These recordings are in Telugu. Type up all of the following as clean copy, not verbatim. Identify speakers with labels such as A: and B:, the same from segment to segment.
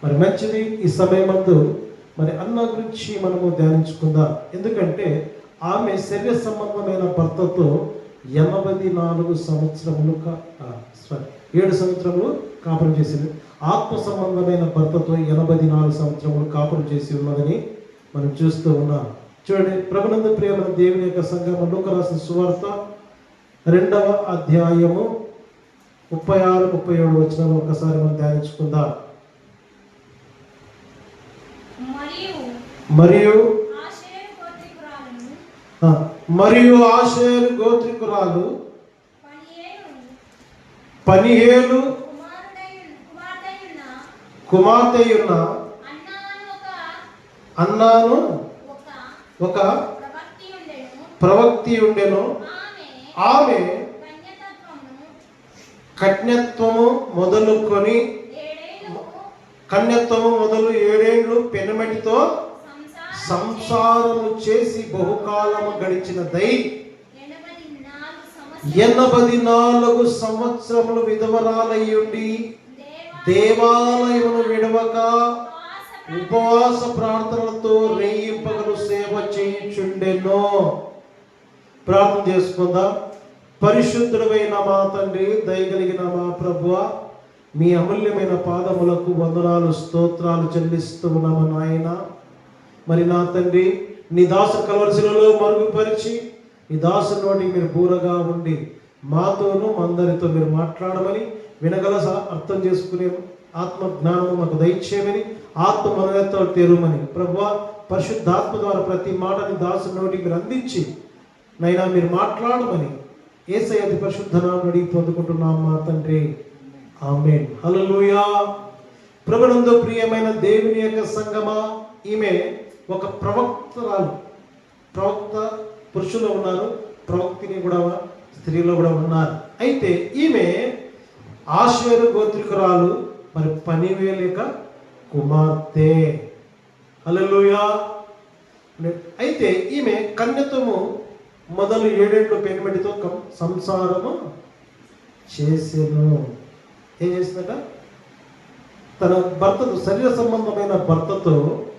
A: మరి మంచిది. ఈ సమయమందు మరి అన్న గురించి మనము ధ్యానించుకుందాం. ఎందుకంటే ఆమె శరీర సంబంధమైన భర్తతో 84 సంవత్సరములు 7 సంవత్సరములు కాపురం చేసింది. ఆత్మ సంబంధమైన భర్తతో 84 సంవత్సరములు కాపురం చేసి ఉన్నదని మనం చూస్తూ ఉన్నాం. చూడండి, ప్రభునందు ప్రియమైన దేవుని యొక్క సంఘము లూకా రాసిన సువార్త 2వ అధ్యాయము 36-37 వచనాలు ఒకసారి మనం ధ్యానించుకుందాం. మరియు ఆషేరు గోత్రికురాలు పనిహేలు కుమార్తెయున్న అన్నాను ఒక ప్రవక్తి ఉండెను. ఆమె కన్యత్వము మొదలు 7 ఏళ్ళు పెనుమటితో సంసారము చేసి బహుకాలము గడిచినదై 84 సంవత్సరములు విధవరాలయ్యుండి దేవాలయమును విడవక ఉపవాస ప్రార్థనలతో రేయింపగలు సేవ చేయుచుండెను. ప్రార్థన చేసుకుందాం. పరిశుద్ధుడైన మా తండ్రి, దయగలిగిన మా ప్రభువా, మీ అమూల్యమైన పాదములకు వందనాలు స్తోత్రాలు చెల్లిస్తూ ఉన్నాము నాయన. మరి నా తండ్రి, నీ దాసు కలవలసిలలో మరుగుపరిచి నీ దాసు నోటి మీరు బూరగా ఉండి మాతోనూ అందరితో మీరు మాట్లాడమని, వినగల అర్థం చేసుకునే ఆత్మ జ్ఞానము మాకు దయచేయమని, ఆత్మ మనతో తెరుమని ప్రభువా, పరిశుద్ధాత్మ ద్వారా ప్రతి మాటని దాసు నోటికి మీరు అందించి నైనా మీరు మాట్లాడమని యేసయ్య అతి పరిశుద్ధ నామమున అడిగి పొందుకుంటున్నాం మా తండ్రి, ఆమేన్. హల్లెలూయా. ప్రభునందు ప్రియమైన దేవుని యొక్క సంగమా, ఈమె ఒక ప్రవక్తరాలు. ప్రవక్త పురుషులు ఉన్నారు, ప్రవక్తిని కూడా స్త్రీలో కూడా ఉన్నారు. అయితే ఈమె ఆషేరు గోత్రికురాలు, మరి పనిహేలు కుమార్తె. హల్లెలూయా. అయితే ఈమె కన్యత్వము మొదలు 7 ఏళ్ళు పెనుమటితో సంసారము చేసెను. ఏం చేసిందట? తన భర్తతో, శరీర సంబంధమైన భర్తతో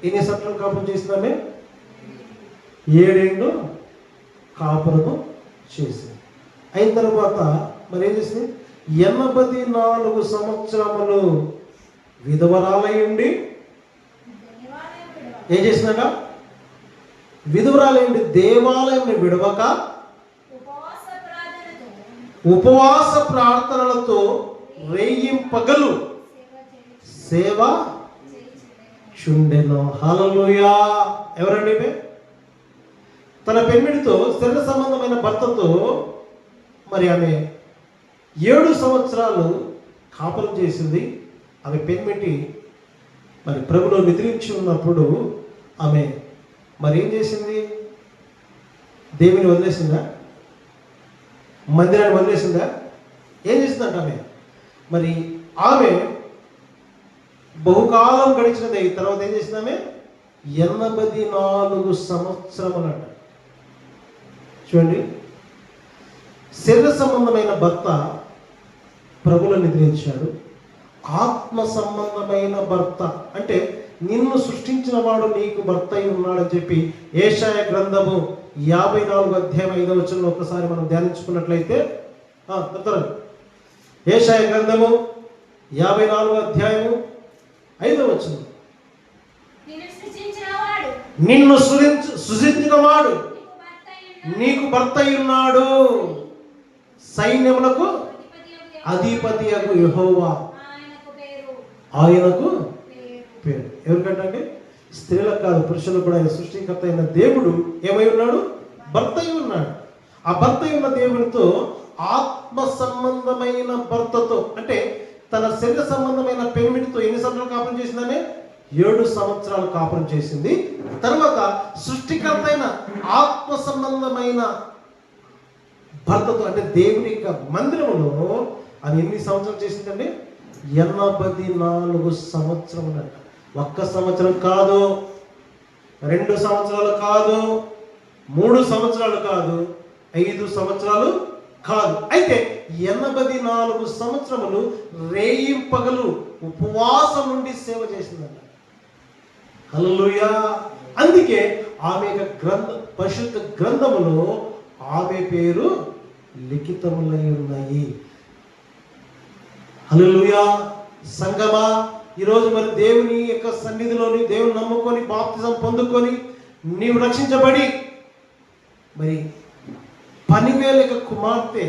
A: ఎన్ని సంవత్సరాలు కాపురం చేసిందామే? 7 ఏళ్ళు కాపురము చేసింది. అయిన తర్వాత మరి ఏం చేసింది? 84 సంవత్సరములు విధవరాలయ్యుండి ఏం చేసిందట? విధవరాలయ్యుండి దేవాలయం విడవక ఉపవాస ప్రార్థనలతో రేయింపగలు సేవ చుండెను. హల్లెలూయా. ఎవరండి? తన పెన్మిడితో శరీర సంబంధమైన భర్తతో మరి ఆమె 7 సంవత్సరాలు కాపురం చేసింది. ఆమె పెన్మిటి మరి ప్రభులో నిద్రించి ఉన్నప్పుడు ఆమె మరి ఏం చేసింది? దేవుని వదిలేసిందా? మందిరాన్ని వదిలేసిందా? ఏం చేసిందంట ఆమె? మరి ఆమె బహుకాలం గడిచినది. తర్వాత ఏం చేసింది? ఆమె 84 సంవత్సరములంట. చూడండి, శరీర సంబంధమైన భర్త ప్రభులో నిద్రించాడు. ఆత్మ సంబంధమైన భర్త అంటే నిన్ను సృష్టించిన వాడు నీకు భర్త అయి ఉన్నాడని చెప్పి యెషయా గ్రంథము 54 అధ్యాయం 5వ వచనంలో ఒకసారి మనం ధ్యానించుకున్నట్లయితే, యెషయా గ్రంథము 54 అధ్యాయము 5వ వచనం, నిన్ను సృజించిన వాడు నీకు భర్త అయి ఉన్నాడు, సైన్యములకు అధిపతి అగు యెహోవా ఆయనకు పేరు. ఎవరికంటే స్త్రీలకు కాదు, పురుషులకు కూడా ఆయన సృష్టికర్త అయిన దేవుడు ఏమై ఉన్నాడు? భర్త అయి ఉన్నాడు. ఆ భర్త అయిన దేవునితో ఆత్మ సంబంధమైన భర్తతో అంటే తన శరీర సంబంధమైన పెనిమిటితో ఎన్ని సంవత్సరాలు కాపురం చేసిందనే? 7 సంవత్సరాలు కాపురం చేసింది. తర్వాత సృష్టికర్త అయిన ఆత్మ సంబంధమైన భర్తతో అంటే దేవుని యొక్క మందిరంలో అది ఎన్ని సంవత్సరాలు చేసిందండి? 84 సంవత్సరములంట. 1 సంవత్సరం కాదు, 2 సంవత్సరాలు కాదు, 3 సంవత్సరాలు కాదు, 5 సంవత్సరాలు కాదు. అయితే 84 సంవత్సరములు రేయింపగలు ఉపవాసం నుండి సేవ చేసిందంట. హల్లెలూయా. అందుకే ఆమె యొక్క పరిశుద్ధ గ్రంథములో ఆమె పేరు లిఖితములై ఉన్నాయి. హల్లెలూయా. సంగమా, ఈరోజు మరి దేవుని యొక్క సన్నిధిలోని దేవుని నమ్ముకొని బాప్తిజం పొందుకొని నీవు రక్షించబడి మరి పనివేల యొక్క కుమార్తె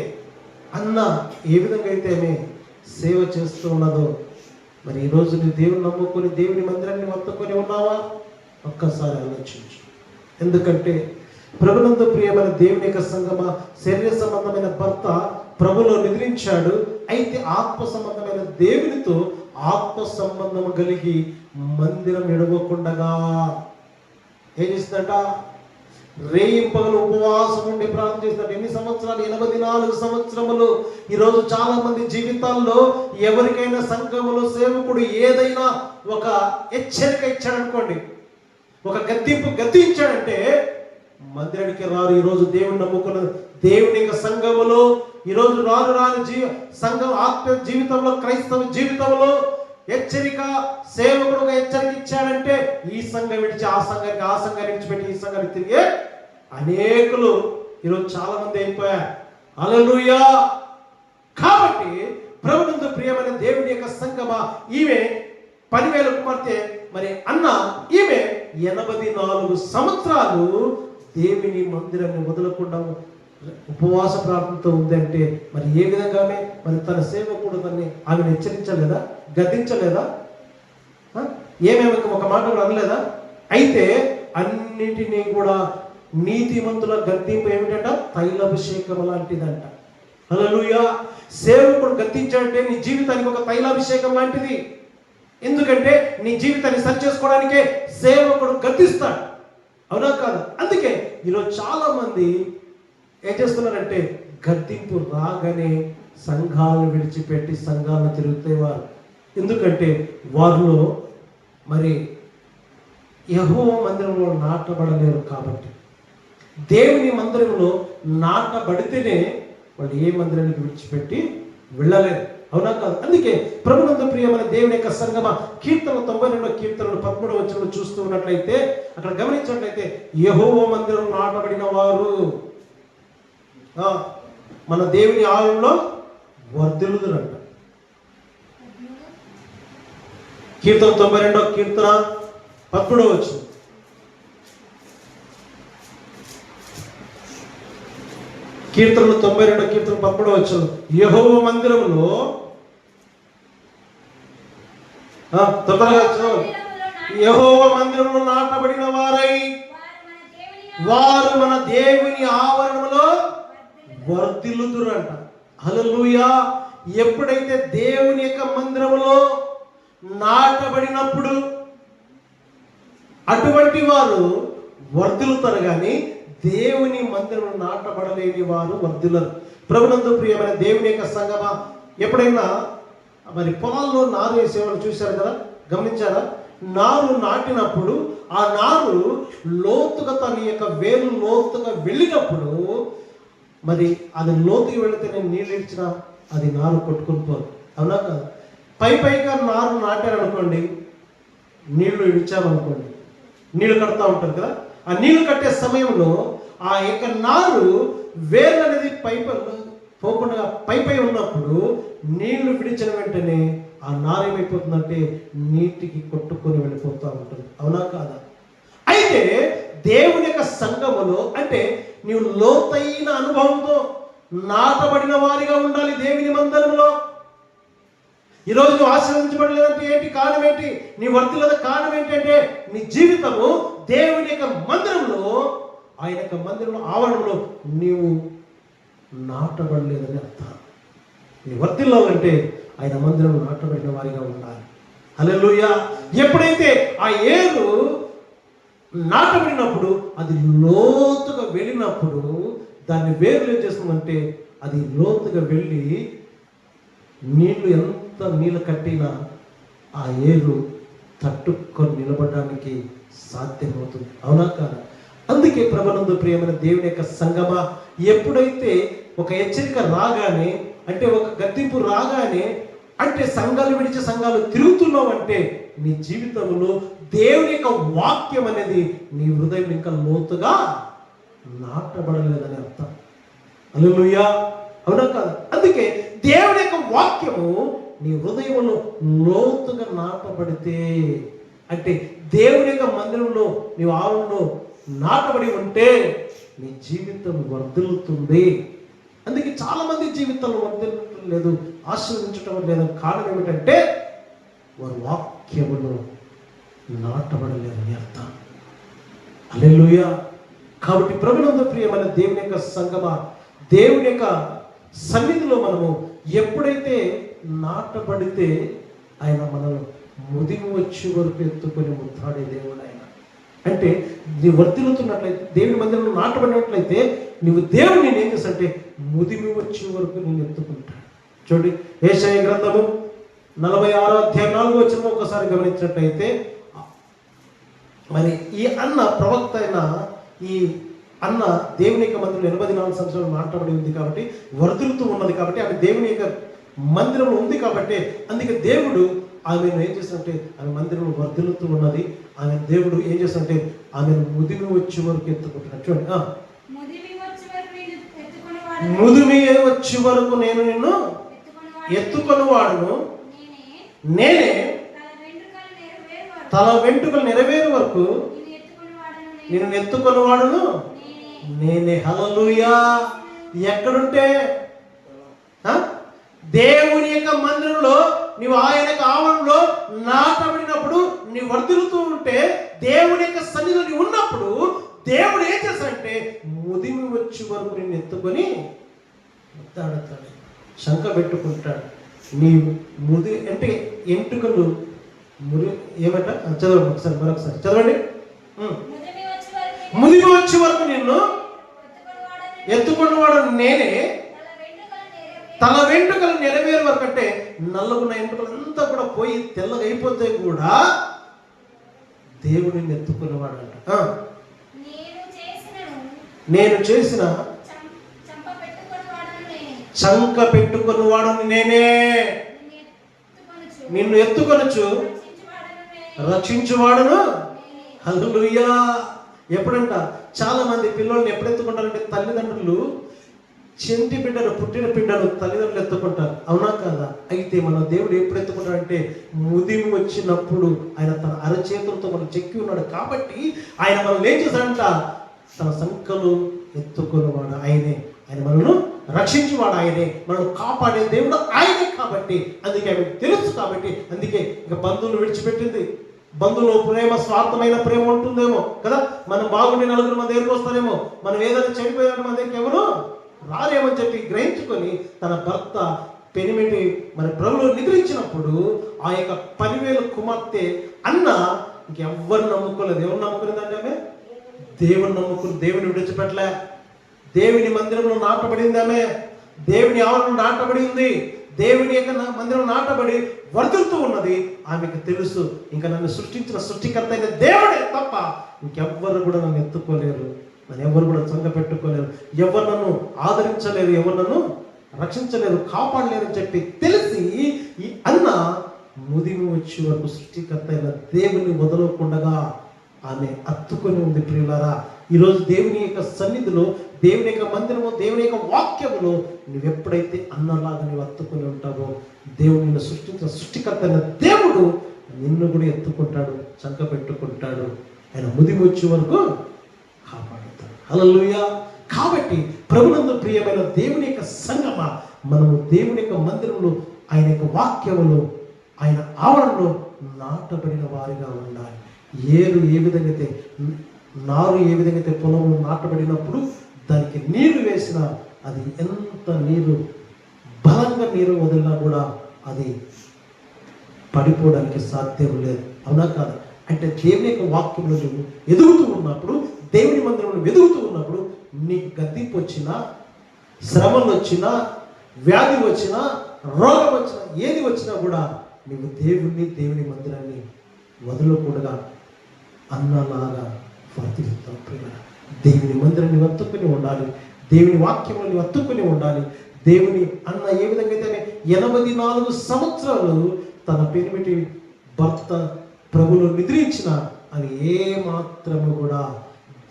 A: అన్న ఏ విధంగా అయితే సేవ చేస్తూ ఉన్నదో, మరి ఈరోజు నీ దేవుని నమ్ముకొని దేవుని మందిరాన్ని వత్తుకొని ఉన్నావా? ఒక్కసారి ఆలోచించు. ఎందుకంటే ప్రభునందు ప్రియమైన దేవుని యొక్క సంగమ, శరీర సంబంధమైన భర్త ప్రభులో నిద్రించాడు. అయితే ఆత్మ సంబంధమైన దేవునితో ఆత్మ సంబంధం కలిగి మందిరం ఎడవకుండగా ఏం చేసిందట? రేయింపగలు ఉపవాసం ఉండి ప్రార్థన చేసినట్టు. ఎన్ని సంవత్సరాలు? 84 సంవత్సరములు. ఈరోజు చాలా మంది జీవితాల్లో ఎవరికైనా సంఘములో సేవకుడు ఏదైనా ఒక హెచ్చరిక ఇచ్చాడనుకోండి, ఒక గద్దించాడంటే మందిరానికి రారు. ఈరోజు దేవుని నమ్ముకున్న దేవుని యొక్క సంఘములో ఈరోజు రాను సంఘం ఆత్మ జీవితంలో, క్రైస్తవ జీవితంలో హెచ్చరిక, సేవకుడు ఒక హెచ్చరిక ఇచ్చాడంటే ఈ సంఘం విడిచి ఆ సంఘానికి, ఆ సంఘాన్ని విడిచిపెట్టి ఈ సంఘానికి తిరిగే అనేకులు ఈరోజు చాలా మంది అయిపోయారు. హల్లెలూయా. కాబట్టి ప్రభునందు ప్రియమైన దేవుని యొక్క సంఘమా, ఈమె 10,000 కుమార్తె మరి అన్న, ఈమె 84 సంవత్సరాలు దేవుని మందిరాన్ని వదలకుండా ఉపవాస ప్రార్థనతో ఉందంటే మరి ఏ విధంగానే మరి తన సేవకుడు ఆమెను హెచ్చరించలేదా? గద్దించలేదా? ఏమేమి ఒక మాట కూడా అనలేదా? అయితే అన్నిటినీ కూడా నీతిమంతుల గద్దింపు ఏమిటంట? తైలాభిషేకం లాంటిదంట. హల్లెలూయా. సేవకుడు గద్దించాడంటే నీ జీవితానికి ఒక తైలాభిషేకం లాంటిది. ఎందుకంటే నీ జీవితాన్ని సరి చేసుకోవడానికే సేవకుడు గద్దిస్తాడు. అవునా కాదు? అందుకే ఈరోజు చాలా మంది ఏం చేస్తున్నారంటే గద్దింపు రాగానే సంఘాలను విడిచిపెట్టి సంఘాలను తిరుగుతేవారు. ఎందుకంటే వారిలో మరి యెహోవా మందిరంలో నాటబడలేరు. కాబట్టి దేవుని మందిరంలో నాటబడితేనే వాళ్ళు ఏ మందిరానికి విడిచిపెట్టి వెళ్ళలేరు. అవునా కాదు? అందుకే ప్రభునందు ప్రియమైన దేవుని యొక్క సంగమ, కీర్తన 92 కీర్తనలు 13వ వచనంలో చూస్తూ ఉన్నట్లయితే, అక్కడ గమనించినట్లయితే యెహోవా మందిరం నాటబడిన వారు మన దేవుని ఆలయంలో వర్ధిల్లుదురంట. కీర్తన 92 కీర్తన 13వ వచనం. కీర్తనలు 92 కీర్తన 13వ వచనం. యెహోవా మందిరములో యెహోవా మందిరములో నాటబడిన వారై వారు మన దేవుని ఆవరణములో వర్ధిల్లుదురంట. హల్లెలూయా. ఎప్పుడైతే దేవుని యొక్క మందిరములో నాటబడినప్పుడు అటువంటి వారు వర్ధిల్లుతారు, కానీ దేవుని మందిరంలో నాటబడలేని వారు వర్ధిల్లరు. ప్రభునందు ప్రియమైన దేవుని యొక్క సంగమా, ఎప్పుడైనా మరి పొలాల్లో నారు వేసేవాళ్ళు చూశారు కదా, గమనించారా? నారు నాటినప్పుడు ఆ నారు లోతుగా తన యొక్క వేలు లోతుగా వెళ్ళినప్పుడు మరి అది లోతుకి వెళితే నేను నీళ్ళు ఇచ్చినా అది నారు కొట్టుకుని పోదు. అవునా కాదు? పైగా నారు నాటారనుకోండి, నీళ్లు ఇచ్చామనుకోండి, నీళ్లు కడతా ఉంటారు కదా, ఆ నీళ్లు కట్టే సమయంలో ఆ యొక్క నారు వేరు అనేది పోకుండా పై ఉన్నప్పుడు నీళ్లు విడిచిన వెంటనే ఆ నారు ఏమైపోతుందంటే నీటికి కొట్టుకొని వెళ్ళిపోతూ ఉంటుంది. అవునా కాదా? అయితే దేవుని యొక్క సంఘములో అంటే నీవు లోతైన అనుభవంతో నాటబడిన వారిగా ఉండాలి దేవుని మందిరంలో. ఈరోజు నువ్వు ఆశీర్వదించబడలేదంటే ఏంటి కారణం? ఏంటి నీ వర్తిల్లద కారణం ఏంటంటే నీ జీవితము దేవుని యొక్క మందిరంలో, ఆయన యొక్క మందిరంలో ఆవరణలో నీవు నాటబడలేదని అర్థం. నీ వర్తిల్లాలంటే ఆయన మందిరంలో నాటబడిన వారిగా ఉండాలి. హల్లెలూయా. ఎప్పుడైతే ఆ ఏరు నాటబడినప్పుడు అది లోతుగా వెళ్ళినప్పుడు దాన్ని వేర్లు ఏం చేస్తుందంటే అది లోతుగా వెళ్ళి నీళ్లు ఎంత నీళ్ళు కట్టినా ఆ ఏరు తట్టుకొని నిలబడడానికి సాధ్యమవుతుంది. అవునా కాదా? అందుకే ప్రభునందు ప్రియమైన దేవుని యొక్క సంగమా, ఎప్పుడైతే ఒక హెచ్చరిక రాగానే అంటే ఒక గద్దింపు రాగానే అంటే సంఘాలు విడిచి సంఘాలు తిరుగుతున్నావు అంటే నీ జీవితంలో దేవుని యొక్క వాక్యం అనేది నీ హృదయం ఇంకా లోతుగా నాటబడలేదని అర్థం. హల్లెలూయా, అవునా కాదు? అందుకే దేవుని యొక్క వాక్యము నీ హృదయంలో లోతుగా నాటబడితే, అంటే దేవుని యొక్క మందిరంలో నీ ఆవుల్లో నాటబడి ఉంటే నీ జీవితం వర్ధిల్లుతుంది. అందుకే చాలా మంది జీవితంలో వర్ధిల్లటం లేదు, ఆశీర్వదించటం లేదు. కారణం ఏమిటంటే వారు వాక్యమును నాటబడలేదని అర్థం. హల్లెలూయా. కాబట్టి ప్రభునందు ప్రియమైన దేవుని యొక్క సంగమా, దేవుని యొక్క సన్నిధిలో మనము ఎప్పుడైతే నాటబడితే ఆయన మనల్ని ముదిమి వచ్చే వరకు ఎత్తుకొని ముద్దాడే దేవుడు ఆయన. అంటే నీవు వర్ధిల్లుతున్నట్లయితే, దేవుని మందిరంలో నాటబడినట్లయితే నువ్వు దేవుడిని ఏం చేస్తాడంటే ముదిమి వచ్చే వరకు నేను ఎత్తుకుంటాడు. చూడండి, యెషయా గ్రంథము 46వ అధ్యాయం 4వ వచనం ఒకసారి గమనించినట్లయితే, మరి ఈ అన్న ప్రవక్త అయిన ఈ అన్న దేవుని యొక్క మందిరంలో 84 సంవత్సరాలు నాటబడి ఉంది కాబట్టి, వర్ధిల్లుతూ ఉన్నది కాబట్టి, ఆమె దేవుని యొక్క మందిరంలో ఉంది కాబట్టి, అందుకే దేవుడు ఆమెను ఏం చేస్తాడంటే ఆమె మందిరంలో వర్ధిల్లుతూ ఉన్నది. ఆమె దేవుడు ఏం చేస్తాడంటే ఆమెను ముదిమి వచ్చే వరకు ఎత్తుకుంటున్నాడు. చూడండి, ముదిమి వచ్చే వరకు నేను నిన్ను ఎత్తుకొని వాడును, నేనే తల వెంట్రుకలు నెరవేరు వరకు నేను ఎత్తుకొని వాడును, నేనే. హల్లెలూయా. ఎక్కడుంటే దేవుని యొక్క మందిరంలో నీవు ఆయన ఆవరణలో నాటబడినప్పుడు నీవు వర్ధిల్లుతూ ఉంటే, దేవుని యొక్క సన్నిధిలో నీవు ఉన్నప్పుడు దేవుడు ఏం చేస్తాడంటే ముదిమి వచ్చే వరకు నేను ఎత్తుకొని ముద్దాడుతాడు, శంఖ పెట్టుకుంటాడు. నీ ముది అంటే ఎంటుకలు ఏమంట చదవండి ఒకసారి, మరొకసారి చదవండి. ముదిమి వచ్చే వరకు నిన్ను ఎత్తుకొని వాడు నేనే, తల వెంట్రుకలు నెరవేరు వరకు, అంటే నల్లగున్న వెంట్రుకలు అంతా కూడా పోయి తెల్లగా అయిపోతే కూడా దేవుడిని ఎత్తుకునేవాడంట. నేను చేసిన చంక పెట్టుకుని వాడని నేనే, నిన్ను ఎత్తుకొనొచ్చు రక్షించువాడును. హల్లెలూయా. ఎప్పుడంట చాలా మంది పిల్లల్ని ఎప్పుడు ఎత్తుకుంటారంటే తల్లిదండ్రులు చెంటి బిడ్డను, పుట్టిన బిడ్డను తల్లిదండ్రులు ఎత్తుకుంటారు, అవునా కాదా? అయితే మన దేవుడు ఎప్పుడు ఎత్తుకుంటాడంటే ముదిమి వచ్చినప్పుడు. ఆయన తన అరచేతులతో మనం చెక్కి ఉన్నాడు కాబట్టి ఆయన మనం ఏం చేశాడంట తన సంకలు ఎత్తుకున్నవాడు ఆయనే, ఆయన మనల్ని రక్షించేవాడు ఆయనే, మనల్ని కాపాడే దేవుడు ఆయనే. కాబట్టి అందుకే ఆమెకు తెలుసు కాబట్టి, అందుకే ఇక బంధువులు విడిచిపెట్టింది. బంధువులు ప్రేమ స్వార్థమైన ప్రేమ ఉంటుందేమో కదా, మనం బాగుండి నలుగురు మన దగ్గరికి వస్తారేమో, మనం ఏదైనా చెడిపోయినట్టు మన దగ్గరికి ఎవరు రారేమని చెప్పి గ్రహించుకొని తన భర్త పెనిమిటి మరి ప్రభువులో నిద్రించినప్పుడు ఆ యొక్క 10,000 కుమార్తె అన్న ఇంకెవ్వరు నమ్ముకోలేదు. ఎవరు నమ్ముకునేదంటే ఆమె దేవుని నమ్ముకుని దేవుని విడిచిపెట్టలే. దేవుని మందిరంలో నాటబడింది ఆమె, దేవుని ఆవరణలో నాటబడి ఉంది, దేవుని యొక్క మందిరం నాటబడి వర్ధిల్లుతూ ఉన్నది. ఆమెకు తెలుసు ఇంకా నన్ను సృష్టించిన సృష్టికర్త అయిన దేవుడే తప్ప ఇంకెవ్వరు కూడా నన్ను ఎత్తుకోలేరు, నన్ను ఎవరు కూడా సంగ పెట్టుకోలేరు, ఎవరు నన్ను ఆదరించలేరు, ఎవరు నన్ను రక్షించలేరు, కాపాడలేరు అని చెప్పి తెలిసి ఈ అన్న ముదిమి వచ్చే వరకు సృష్టికర్త అయిన దేవుని వదలకుండగా ఆమె అత్తుకొని ఉంది. ప్రియులారా, ఈరోజు దేవుని యొక్క సన్నిధిలో, దేవుని యొక్క మందిరము, దేవుని యొక్క వాక్యములో నువ్వెప్పుడైతే అన్నలాగా నువ్వు అత్తుకొని ఉంటావో, దేవుడు నిన్ను సృష్టించిన సృష్టికర్త అయిన దేవుడు నిన్ను కూడా ఎత్తుకుంటాడు, చంక పెట్టుకుంటాడు, ఆయన ముదిమి వచ్చే వరకు కాపాడుతాడు. హల్లెలూయా. కాబట్టి ప్రభునందు ప్రియమైన దేవుని యొక్క సంగమ, మనము దేవుని యొక్క మందిరంలో, ఆయన యొక్క వాక్యములో, ఆయన ఆవరణలో నాటబడిన వారిగా ఉండాలి. ఏరు ఏ విధంగా అయితే, నారు ఏ విధంగా అయితే పొలంలో నాటబడినప్పుడు దానికి నీరు వేసిన అది ఎంత నీరు బలంగా నీరు వదిలినా కూడా అది పడిపోవడానికి సాధ్యం లేదు, అవునా కాదు? అంటే దేవుని యొక్క వాక్యంలో నువ్వు ఎదుగుతూ ఉన్నప్పుడు, దేవుని మందిరంలో ఎదుగుతూ ఉన్నప్పుడు నీకు గద్దింపు వచ్చినా, శ్రమలు వచ్చినా, వ్యాధి వచ్చినా, రోగం వచ్చినా, ఏది వచ్చినా కూడా నువ్వు దేవుని మందిరాన్ని వదలకూడగా అన్నలాగా వర్తిస్తావు. దేవుని మందిరాన్ని వత్తుకుని ఉండాలి, దేవుని వాక్యంలో వత్తుకుని ఉండాలి, దేవుని అన్న ఏ విధంగా అయితే 84 సంవత్సరాలు తన పెనిమిటి భర్త ప్రభులో నిద్రించిన అని ఏ మాత్రము కూడా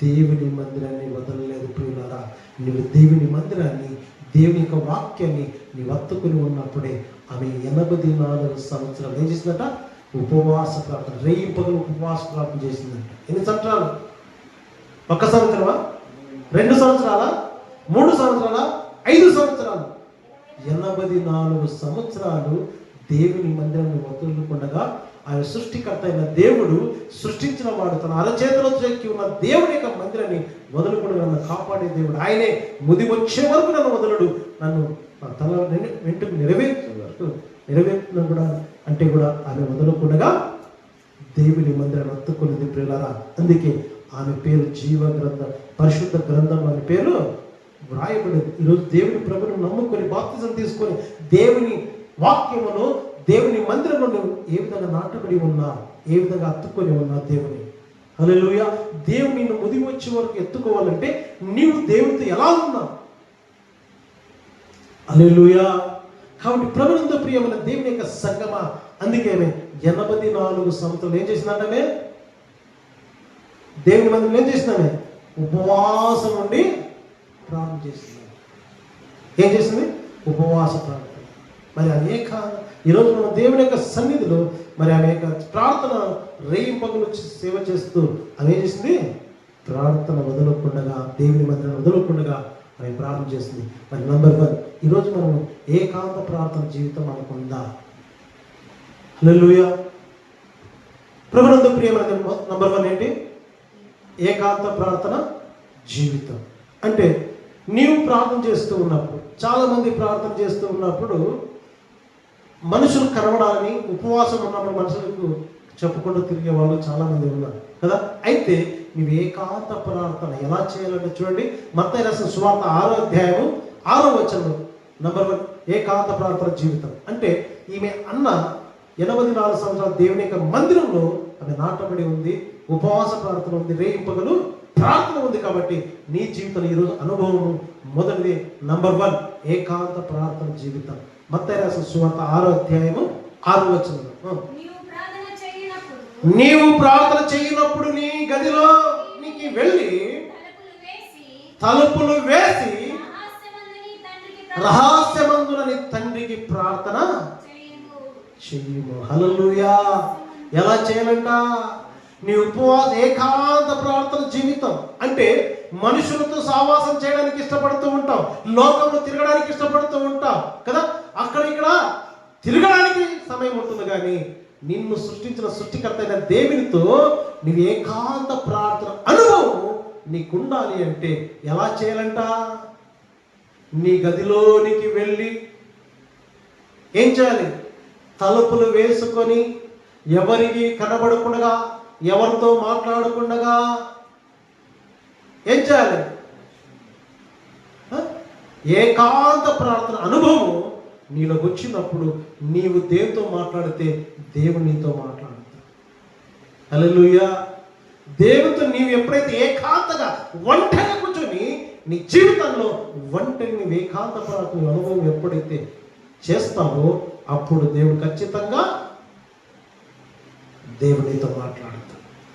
A: దేవుని మందిరాన్ని వదలలేదు. ప్రియులారా, నువ్వు దేవుని మందిరాన్ని, దేవుని యొక్క వాక్యాన్ని నీ వత్తుకుని ఉన్నప్పుడే ఆమె 84 సంవత్సరాలు ఏం చేసిందట? ఉపవాస ప్రార్థన, రేయింపగలు ఉపవాస ప్రార్థన చేసిందంట. ఎన్ని సంవత్సరాలు? 1 సంవత్సరమా? 2 సంవత్సరాలా? 3 సంవత్సరాలా? 5 సంవత్సరాలు? 84 సంవత్సరాలు దేవుని మందిరాన్ని వదులుకుండగా ఆయన సృష్టికర్త అయిన దేవుడు, సృష్టించిన వాడు, తన అరచేతిలో చెక్కి ఉన్న దేవుని యొక్క మందిరాన్ని వదులుకుని నన్ను కాపాడే దేవుడు ఆయనే. ముది వచ్చే వరకు నన్ను వదలడు, నన్ను తన వెంటకు నెరవేర్చిన కూడా అంటే కూడా ఆమె వదలకుండగా దేవుని మందిరాన్ని హత్తుకున్నది. ప్రియులారా, అందుకే ఆమె పేరు జీవ గ్రంథం, పరిశుద్ధ గ్రంథం అనే పేరు వ్రాయబడింది. ఈరోజు దేవుని ప్రభుని నమ్ముకొని బాప్తిజం తీసుకొని దేవుని వాక్యమును, దేవుని మందిరంలో నువ్వు ఏ విధంగా నాటబడి ఉన్నావు, ఏ విధంగా హత్తుకొని ఉన్నావు దేవుని. హల్లెలూయా. దేవుని నిన్ను ముదిగి వచ్చే వరకు ఎత్తుకోవాలంటే నీవు దేవునితో ఎలా ఉన్నావు? హల్లెలూయా. కాబట్టి ప్రభునందు ప్రియమైన దేవుని యొక్క సంగమా, అందుకే 84 సంవత్సరాలు ఏం చేసిందంటే దేవుని మందిరం ఏం చేసిందామే? ఉపవాసం ఉండి ప్రార్థన చేసింది. ఏం చేసింది? ఉపవాస ప్రార్థన. మరి అనేక ఈరోజు మనం దేవుని యొక్క సన్నిధిలో మరి ఆమె యొక్క ప్రార్థన రేయింపగలు సేవ చేస్తూ ఆమె ఏం చేసింది? ప్రార్థన వదలకుండగా, దేవుని మందిరం వదలకుండగా ఆమె ప్రార్థన చేస్తుంది. మరి నంబర్ 1, ఈరోజు మనం ఏకాంత ప్రార్థన జీవితం మనకుందా? హల్లెలూయా. ప్రభునందు ప్రియమైన నంబర్ 1 ఏంటి? ఏకాంత ప్రార్థన జీవితం. అంటే నీవు ప్రార్థన చేస్తూ ఉన్నప్పుడు, చాలామంది ప్రార్థన చేస్తూ ఉన్నప్పుడు మనుషులు కనబడాలని ఉపవాసం ఉన్నప్పుడు మనుషులకు చెప్పుకుంటూ తిరిగే వాళ్ళు చాలామంది ఉన్నారు కదా. అయితే నువ్వు ఏకాంత ప్రార్థన ఎలా చేయాలంటే చూడండి, మత్తయి రాసిన సువార్త 6వ అధ్యాయము 6వ వచనం. నంబర్ 1, ఏకాంత ప్రార్థన జీవితం. అంటే ఈమె అన్న 84 సంవత్సరాల దేవుని యొక్క మందిరంలో ఆమె నాటబడి ఉంది, ఉపవాస ప్రార్థన ఉంది, రేయింపగలు ప్రార్థన ఉంది. కాబట్టి నీ జీవితంలో ఈరోజు అనుభవం మొదటిది నంబర్ 1 ఏకాంత ప్రార్థన జీవితం. మత్తయి రాసిన సువార్త 6వ అధ్యాయము 6వ వచనం. నీవు ప్రార్థన చేయనప్పుడు నీ గదిలో నీకు వెళ్ళి తలుపులు వేసి రహస్యమందున నీ తండ్రికి ప్రార్థన చెయ్యము. హల్లెలూయా. ఎలా చేయాలంట? నీ ఉపవాస ఏకాంత ప్రార్థన జీవితం అంటే మనుషులతో సావాసం చేయడానికి ఇష్టపడుతూ ఉంటాం, లోకంలో తిరగడానికి ఇష్టపడుతూ ఉంటాం కదా. అక్కడ ఇక్కడ తిరగడానికి సమయం ఉంటుంది, కానీ నిన్ను సృష్టించిన సృష్టికర్త అయిన దేవునితో నీవు ఏకాంత ప్రార్థన అనుభవం నీకుండాలి. అంటే ఎలా చేయాలంట? నీ గదిలోనికి వెళ్ళి ఏం చేయాలి? తలుపులు వేసుకొని ఎవరికి కనబడకుండా, ఎవరితో మాట్లాడకుండా ఏం చేయాలి? ఏకాంత ప్రార్థన అనుభవం నీలోకి వచ్చినప్పుడు నీవు దేవునితో మాట్లాడితే దేవుడు నీతో మాట్లాడతాడు. హల్లెలూయా. దేవునితో నీవు ఎప్పుడైతే ఏకాంతగా ఒంటరిగా కూర్చొని నీ జీవితంలో ఒంటరి నీవు ఏకాంత ప్రార్థన అనుభవం ఎప్పుడైతే చేస్తావో అప్పుడు దేవుడు ఖచ్చితంగా దేవునితో మాట్లాడతాడు.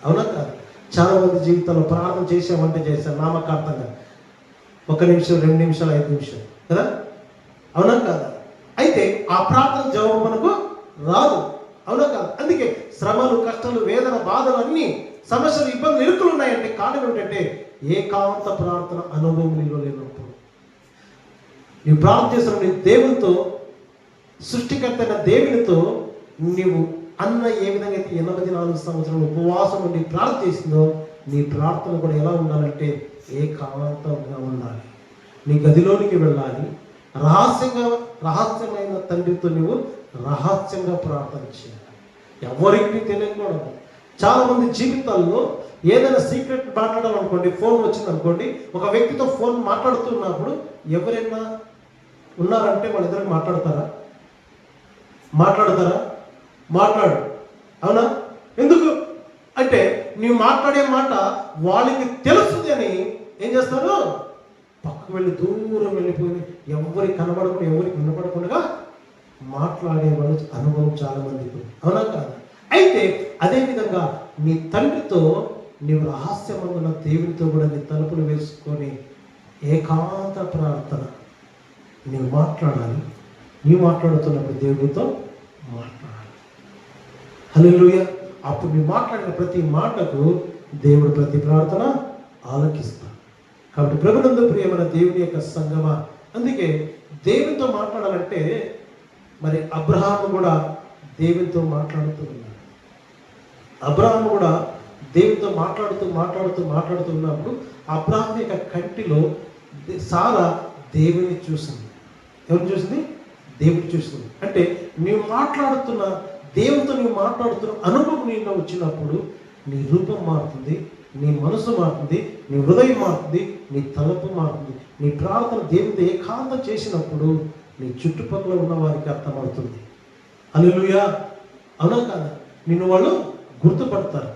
A: అవునా కాదు? చాలా మంది జీవితంలో ప్రార్థన చేసామంటే చేశారు నామకార్థంగా, 1 నిమిషం, 2 నిమిషాలు, 5 నిమిషాలు కదా. అవునా కాదా? అయితే ఆ ప్రార్థన జవాబు మనకు రాదు. అవునా కాదు? అందుకే శ్రమలు, కష్టాలు, వేదన, బాధలు, అన్ని సమస్యలు, ఇబ్బందులు, ఇరుకులు ఉన్నాయంటే కారణం ఏంటంటే ఏకాంత ప్రార్థన అనుభవం నీలో లేనప్పుడు. నీవు ప్రార్థన చేస్తున్న నీ దేవునితో, సృష్టికర్త అయిన దేవునితో నీవు అన్న ఏ విధంగా అయితే 84 సంవత్సరాలు ఉపవాసం ఉండి ప్రార్థన చేసిందో నీ ప్రార్థన కూడా ఎలా ఉండాలంటే ఏకాంతంగా ఉండాలి. నీ గదిలోనికి వెళ్ళాలి, రహస్యమైన తండ్రితో నువ్వు రహస్యంగా ప్రార్థన చేయాలి, ఎవరికి తెలియకూడదు. చాలా మంది జీవితాల్లో ఏదైనా సీక్రెట్ మాట్లాడాలనుకోండి, ఫోన్ వచ్చింది అనుకోండి, ఒక వ్యక్తితో ఫోన్ మాట్లాడుతున్నప్పుడు ఎవరైనా ఉన్నారంటే వాళ్ళిద్దరికి మాట్లాడతారా? మాట్లాడు. అవునా? ఎందుకు అంటే నీవు మాట్లాడే మాట వాళ్ళకి తెలుస్తుంది అని ఏం చేస్తారు? పక్కకు వెళ్ళి దూరం వెళ్ళిపోయి ఎవరికి కనబడకుండా ఎవరికి వినపడకుండా మాట్లాడే వాళ్ళ అనుభవం చాలా మందికి, అవునా కాదు? అయితే అదేవిధంగా నీ తండ్రితో నీవు రహస్యమందున దేవునితో కూడా నీ తలుపులు వేసుకొని ఏకాంత ప్రార్థన నీవు మాట్లాడాలి. నీవు మాట్లాడుతున్నప్పుడు దేవునితో మాట్లాడాలి. హల్లెలూయా. అప్పుడు నీవు మాట్లాడిన ప్రతి మాటకు దేవుడు ప్రతి ప్రార్థన ఆలకిస్తాడు. కాబట్టి ప్రభునందు ప్రియమైన దేవుని యొక్క సంగమా, అందుకే దేవునితో మాట్లాడాలంటే మరి అబ్రహాము కూడా దేవునితో మాట్లాడుతూ ఉన్నాడు. అబ్రహాము కూడా దేవునితో మాట్లాడుతూ ఉన్నప్పుడు అబ్రహాం యొక్క కంటిలో సారా దేవుని చూసింది. ఎవరిని చూసింది? దేవుని చూసింది. అంటే నీవు మాట్లాడుతున్న దేవునితో నీవు మాట్లాడుతున్న అనుభవం నీలో వచ్చినప్పుడు నీ రూపం మారుతుంది, నీ మనసు మారుతుంది, నీ హృదయం మారుతుంది, నీ తలపు మారుతుంది. నీ ప్రార్థన దేవునితో ఏకాంతం చేసినప్పుడు నీ చుట్టుపక్కల ఉన్న వారికి అర్థమవుతుంది. హల్లెలూయా. అవునా కాదా? నిన్ను వాళ్ళు గుర్తుపడతారు.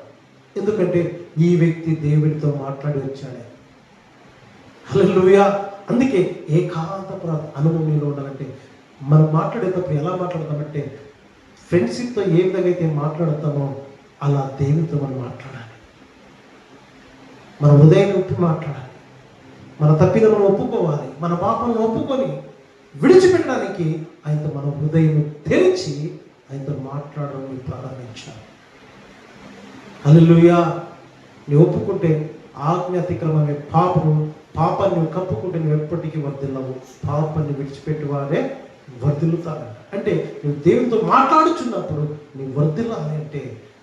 A: ఎందుకంటే ఈ వ్యక్తి దేవునితో మాట్లాడి వచ్చాడే. హల్లెలూయా. అందుకే ఏకాంత అనుభవం నీలో ఉండాలంటే మనం మాట్లాడేటప్పుడు ఎలా మాట్లాడతామంటే ఫ్రెండ్షిప్తో ఏ విధంగా అయితే మాట్లాడతామో అలా దేవునితో మనం మాట్లాడాలి. మన హృదయాన్ని ఒప్పి మాట్లాడాలి. మన తప్పిదలను ఒప్పుకోవాలి. మన పాపాలను ఒప్పుకొని విడిచిపెట్టడానికి ఆయనతో మన హృదయం తెరిచి ఆయనతో మాట్లాడడం ప్రారంభించాలి. హల్లెలూయా. నువ్వు ఒప్పుకుంటే ఆజ్ఞ అతిక్రమమే పాపాన్ని నువ్వు కప్పుకుంటే నువ్వు ఎప్పటికీ వర్ధిల్లవు. పాపాన్ని విడిచిపెట్టి వారే వర్ధిల్లుతారు. అంటే నువ్వు దేవునితో మాట్లాడుచున్నప్పుడు నువ్వు వర్ధిల్లాలి అంటే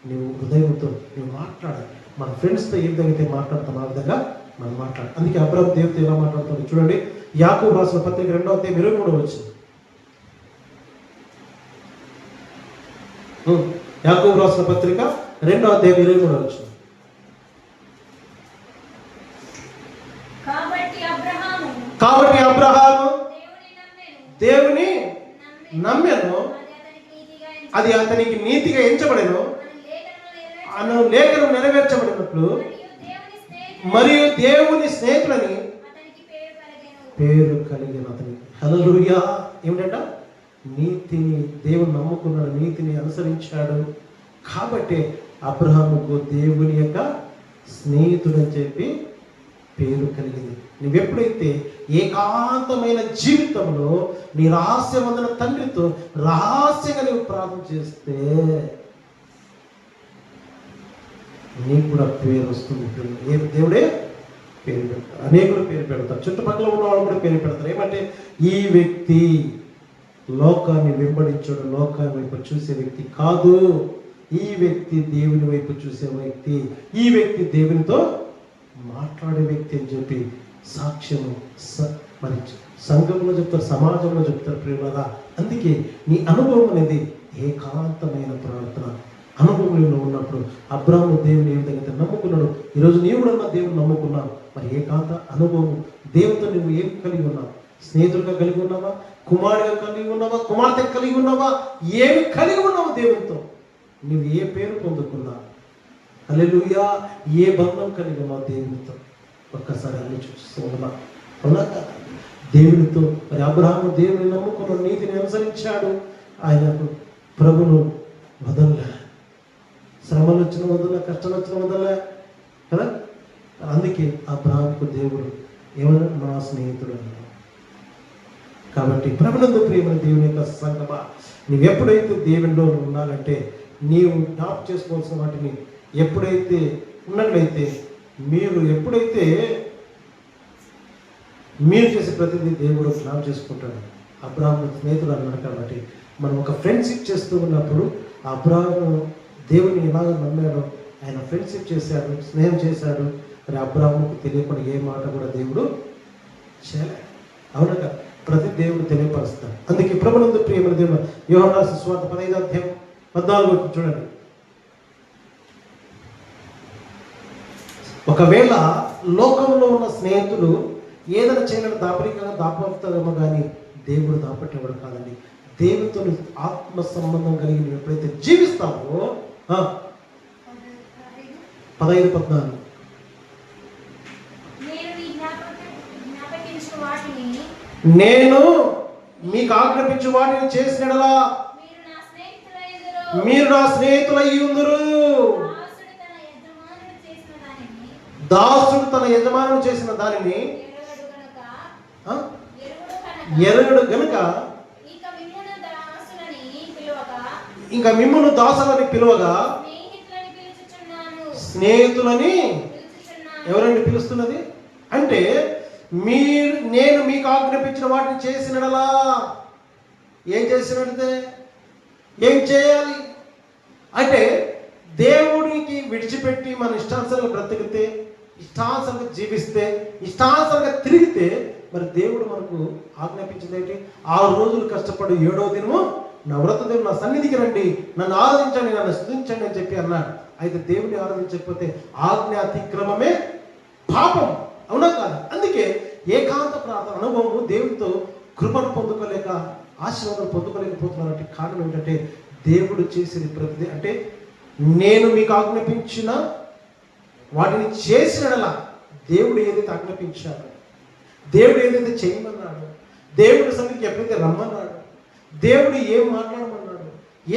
A: నువ్వు హృదయంతో నువ్వు మాట్లాడాలి. మన ఫ్రెండ్స్తో ఏ విధంగా అయితే మాట్లాడతాం ఆ విధంగా మనం మాట్లాడాలి. అందుకే అబ్రహాము దేవునితో ఎలా మాట్లాడుతాడు చూడండి. యాకోబు రాసిన పత్రిక 2వ అధ్యాయం 23వ వచనం. యాకోబు రాసిన పత్రిక 2వ అధ్యాయం 23వ వచనం. కాబట్టి అబ్రహాము దేవుని నమ్మెను, అది అతనికి నీతిగా ఎంచబడెను అను లేఖనం నెరవేర్చబడినట్లు మరియు దేవుని స్నేహితులని పేరు కలిగిన అతని. హల్లెలూయా. ఏమిటంట? నీతిని దేవుని నమ్ముకున్నాడు, నీతిని అనుసరించాడు. కాబట్టి అబ్రహాముకు దేవుని యొక్క స్నేహితుడని చెప్పి పేరు కలిగింది. నువ్వెప్పుడైతే ఏకాంతమైన జీవితంలో నీ రహస్యమందున తండ్రితో రహస్యంగా నువ్వు ప్రార్థన చేస్తే నీకు కూడా పేరు వస్తుంది. దేవుడే పేరు పెడతారు. అనేకులు పేరు పెడతారు. చుట్టుపక్కల ఉన్న వాళ్ళు కూడా పేరు పెడతారు. ఏమంటే ఈ వ్యక్తి లోకాన్ని వెంబడించడు, లోకాన్ని వైపు చూసే వ్యక్తి కాదు. ఈ వ్యక్తి దేవుని వైపు చూసే వ్యక్తి, ఈ వ్యక్తి దేవునితో మాట్లాడే వ్యక్తి అని చెప్పి సాక్ష్యము మరి సంఘంలో చెప్తారు, సమాజంలో చెప్తారు ప్రియులారా. అందుకే నీ అనుభవం అనేది ఏకాంతమైన ప్రార్థన అనుభవంలో ఉన్నప్పుడు అబ్రహాము దేవుని ఏ విధంగా నమ్ముకున్నాడు, ఈరోజు నీవు కూడా దేవుని నమ్ముకున్నావు. మరి ఏకాంత అనుభవం దేవునితో నువ్వు ఏం కలిగి ఉన్నావు? స్నేహితులుగా కలిగి ఉన్నావా? కుమారుడిగా కలిగి ఉన్నావా? కుమార్తె కలిగి ఉన్నావా? ఏమి కలిగి ఉన్నావు దేవునితో? నువ్వు ఏ పేరు పొందుకున్నావు? హల్లెలూయా. ఏ బంధం కలిగి ఉన్నావు దేవునితో? ఒక్కసారి అన్ని చూస్తూ ఉన్నా. అవునా కదా? దేవునితో మరి అబ్రహాము దేవుని నమ్ముకున్న నీతిని అనుసరించాడు. ఆయనకు ప్రభును వదలలే, శ్రమలు వచ్చిన వదలలే, కష్టాలు వచ్చిన వదలలే కదా. అందుకే అబ్రహాముకు దేవుడు ఏమన్నా నా స్నేహితుడు అన్నాడు. కాబట్టి ప్రభునందు ప్రియమైన దేవుని యొక్క సంగమా, నువ్వెప్పుడైతే దేవునిలో ఉండాలంటే నీవు జ్ఞాపకం చేసుకోవాల్సిన వాటిని ఎప్పుడైతే ఉన్నట్లయితే ఎప్పుడైతే మీరు చేసే ప్రతిదీ దేవుడు జ్ఞాపకం చేసుకుంటాడు. అబ్రహాము స్నేహితుడు అన్నాడు. కాబట్టి మనం ఒక ఫ్రెండ్షిప్ చేస్తూ ఉన్నప్పుడు అబ్రహాము దేవుని ఎలాగ నమ్మాడో ఆయన ఫ్రెండ్షిప్ చేశాడు, స్నేహం చేశాడు. మరి అబ్రహాముకు తెలియకుండా ఏ మాట కూడా దేవుడు చేయలేదు. అవునగా ప్రతి దేవుడు తెలియపరుస్తాడు. అందుకే ప్రభునందు ప్రియమైన దేవుడు యోహాను రాసిన సువార్త 15వ అధ్యాయం 14 చూడండి. ఒకవేళ లోకంలో ఉన్న స్నేహితులు ఏదైనా చేయడానికి దాపడతారేమో కానీ దేవుడు దాపట్టేవాడు కాదండి. దేవునితో ఆత్మ సంబంధం కలిగి నువ్వు ఎప్పుడైతే జీవిస్తావో 15-14 నేను మీకు ఆజ్ఞాపించు వాటిని చేసినడలా మీరు నా స్నేహితులయ్యి ఉందురు. దాసుడు తన యజమానుడు చేసిన దానిని ఎరగడు గనుక ఇంకా మిమ్మును దాసులని పిలువగా స్నేహితులని ఎవరండి పిలుస్తున్నది అంటే నేను మీకు ఆజ్ఞాపించిన వాటిని చేసినడలా. ఏం చేసినట్టే ఏం చేయాలి అంటే దేవుడికి విడిచిపెట్టి మన ఇష్టానుసారంగా బ్రతికితే, ఇష్టానుసారంగా జీవిస్తే, ఇష్టానుసారంగా తిరిగితే మరి దేవుడు మనకు ఆజ్ఞాపించింది ఏంటి? 6 రోజులు కష్టపడి 7వ దినము నా వ్రత దేవుడు నా సన్నిధికి రండి, నన్ను ఆరాధించండి, నన్ను స్తుతించండి అని చెప్పి అన్నాడు. అయితే దేవుడిని ఆరాధించకపోతే ఆజ్ఞ అతిక్రమమే పాపం, అవునా కాదు? అందుకే ఏకాంత ప్రార్థన అనుభవము దేవుడితో కృపను పొందుకోలేక ఆశీర్వాదం పొందుకోలేకపోతున్నారంటే కారణం ఏంటంటే దేవుడు చేసేది ప్రతిదీ అంటే నేను మీకు ఆజ్ఞాపించిన వాటిని చేసినలా దేవుడు ఏదైతే ఆజ్ఞాపించాడు, దేవుడు ఏదైతే చేయమన్నాడు, దేవుడి సన్నిధికి ఎప్పుడైతే రమ్మన్నాడు, దేవుడు ఏం మాట్లాడమన్నాడు,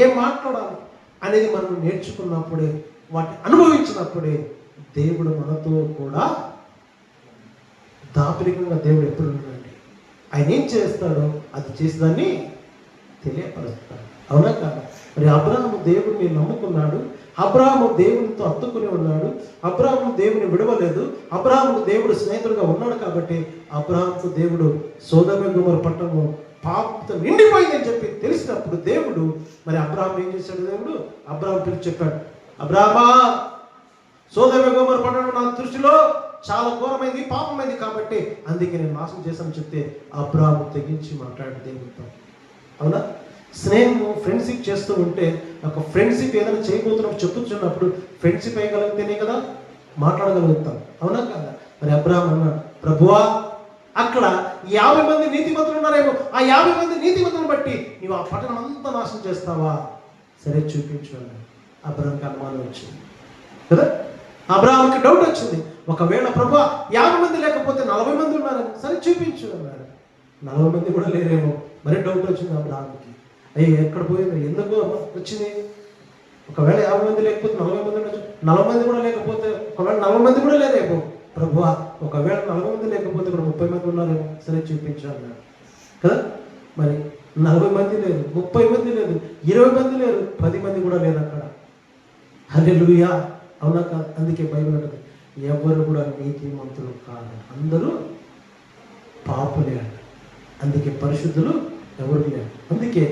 A: ఏం మాట్లాడాలి అనేది మనం నేర్చుకున్నప్పుడే, వాటిని అనుభవించినప్పుడే దేవుడు మనతో కూడా దాపరికంగా దేవుడు ఎప్పుడు ఉన్నాడండి. ఆయన ఏం చేస్తాడో అది చేసేదాన్ని తెలియపరుస్తాడు, అవునా కాదా? మరి అబ్రాహాము దేవుడిని నమ్ముకున్నాడు, అబ్రాహాము దేవునితో అత్తుకుని ఉన్నాడు, అబ్రాహాము దేవుని విడవలేదు, అబ్రాహాముకు దేవుడు స్నేహితుడుగా ఉన్నాడు. కాబట్టి అబ్రాహాముకు దేవుడు సొదొమ గొమొర్రా పట్టణము పాపంతో నిండిపోయిందని చెప్పి తెలిసినప్పుడు దేవుడు మరి అబ్రాహాము ఏం చేశాడు? దేవుడు అబ్రాహాము పిలిచి చెప్పాడు, అబ్రాహామా, సొదొమ గొమొర్రా పట్టణం నా దృష్టిలో చాలా ఘోరమైంది, పాపమైంది, కాబట్టి అందుకే నేను నాశనం చేశానని చెప్తే అబ్రాహాము తెగించి మాట్లాడాడు దేవుడితో, అవునా? స్నేహము ఫ్రెండ్షిప్ చేస్తూ ఉంటే ఒక ఫ్రెండ్షిప్ ఏదైనా చేయబోతున్నప్పుడు చెప్పుతున్నప్పుడు ఫ్రెండ్షిప్ అయ్యగలిగితేనే కదా మాట్లాడగలుగుతాం, అవునా కదా? మరి అబ్రాహాం అన్నాడు, ప్రభువా, అక్కడ 50 మంది నీతిమంతులు ఉన్నారేమో, ఆ 50 మంది నీతిమంతులను బట్టి నీవు ఆ పట్టణం అంతా నాశనం చేస్తావా? సరే చూపించు అన్నాడు. అబ్రాహాంకి అనుమానం వచ్చింది కదా, అబ్రాహాంకి డౌట్ వచ్చింది. ఒకవేళ ప్రభువా 50 మంది లేకపోతే 40 మంది ఉన్నారేమో, సరే చూపించు అన్నాడు. 40 మంది కూడా లేరేమో, మరి డౌట్ వచ్చింది అబ్రాహాంకి. అయ్యో ఎక్కడ పోయింది, ఎందుకు వచ్చింది? ఒకవేళ 50 మంది లేకపోతే 40 మంది ఉండొచ్చు, 40 మంది కూడా లేకపోతే ఒకవేళ 40 మంది కూడా లేరేమో, ప్రభువా ఒకవేళ 40 మంది లేకపోతే ఇక్కడ 30 మంది ఉన్నారేమో, సరే చూపించాలన్నాడు కదా. మరి 40 మంది లేదు, 30 మంది లేదు, 20 మంది లేరు, 10 మంది కూడా లేరు అక్కడ. హల్లెలూయా, అవునా కాదు? అందుకే బైబిల్ అంటది, ఎవరు కూడా నీతిమంతులు కాదు, అందరూ పాపులే అంట. అందుకే పరిశుద్ధులు ఎవరు లేరు. అందుకే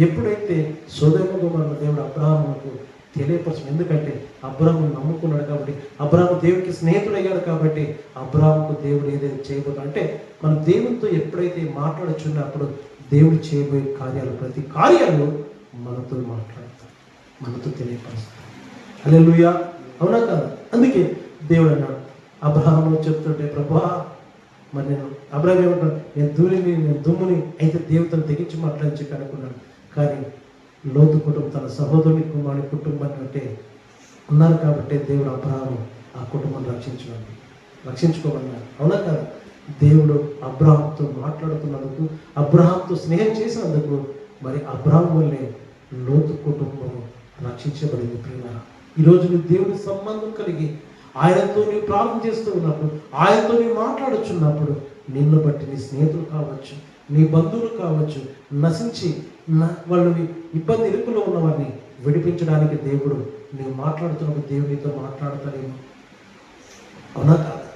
A: ఎప్పుడైతే సొదొమ గొమొర్రా దేవుడు అబ్రాహాముకు తెలియపరచు, ఎందుకంటే అబ్రాహాము నమ్ముకున్నాడు కాబట్టి, అబ్రాహాము దేవుడికి స్నేహితుడు అయ్యాడు కాబట్టి అబ్రాహాముకు దేవుడు ఏదైతే చేయబోతాడు అంటే మనం దేవునితో ఎప్పుడైతే మాట్లాడుచున్నప్పుడు దేవుడు చేయబోయే కార్యాలు, ప్రతి కార్యాలు మనతో మాట్లాడతాడు, మనతో తెలియపరుస్తాడు. హల్లెలూయా, అవునా కాదు? అందుకే దేవుడు అన్నాడు, అబ్రాహాము చెప్తుంటే, ప్రభువా మరి నేను అబ్రాహాం ఏమంటాడు, నేను ధూళిని, నేను దుమ్ముని, అయితే దేవుడితో తెగించి మాట్లాడని చెప్పి అనుకున్నాను. కానీ లోతు కుటుంబం తన సహోదరుని కుమారుని కుటుంబాన్ని అంటే ఉన్నారు కాబట్టి దేవుడు అబ్రాహాము ఆ కుటుంబాన్ని రక్షించుకోమన్నాడు, అవునా కదా? దేవుడు అబ్రాహాంతో మాట్లాడుతున్నందుకు, అబ్రాహాంతో స్నేహం చేసినందుకు మరి అబ్రాహాం వల్లే లోతు కుటుంబము రక్షించబడింది. ప్రియులారా, ఈరోజు నువ్వు దేవుడి సంబంధం కలిగి ఆయనతో నీవు ప్రార్థన చేస్తూ ఉన్నప్పుడు, ఆయనతో నీవు మాట్లాడుచున్నప్పుడు నిన్ను బట్టి నీ స్నేహితులు కావచ్చు, నీ బంధువులు కావచ్చు, నశించి వాళ్ళు ఇబ్బంది ఇరుకులో ఉన్న వారిని విడిపించడానికి దేవుడు నీవు మాట్లాడుతున్నప్పుడు దేవునితో మాట్లాడతాడేమో, అవునా కాదు?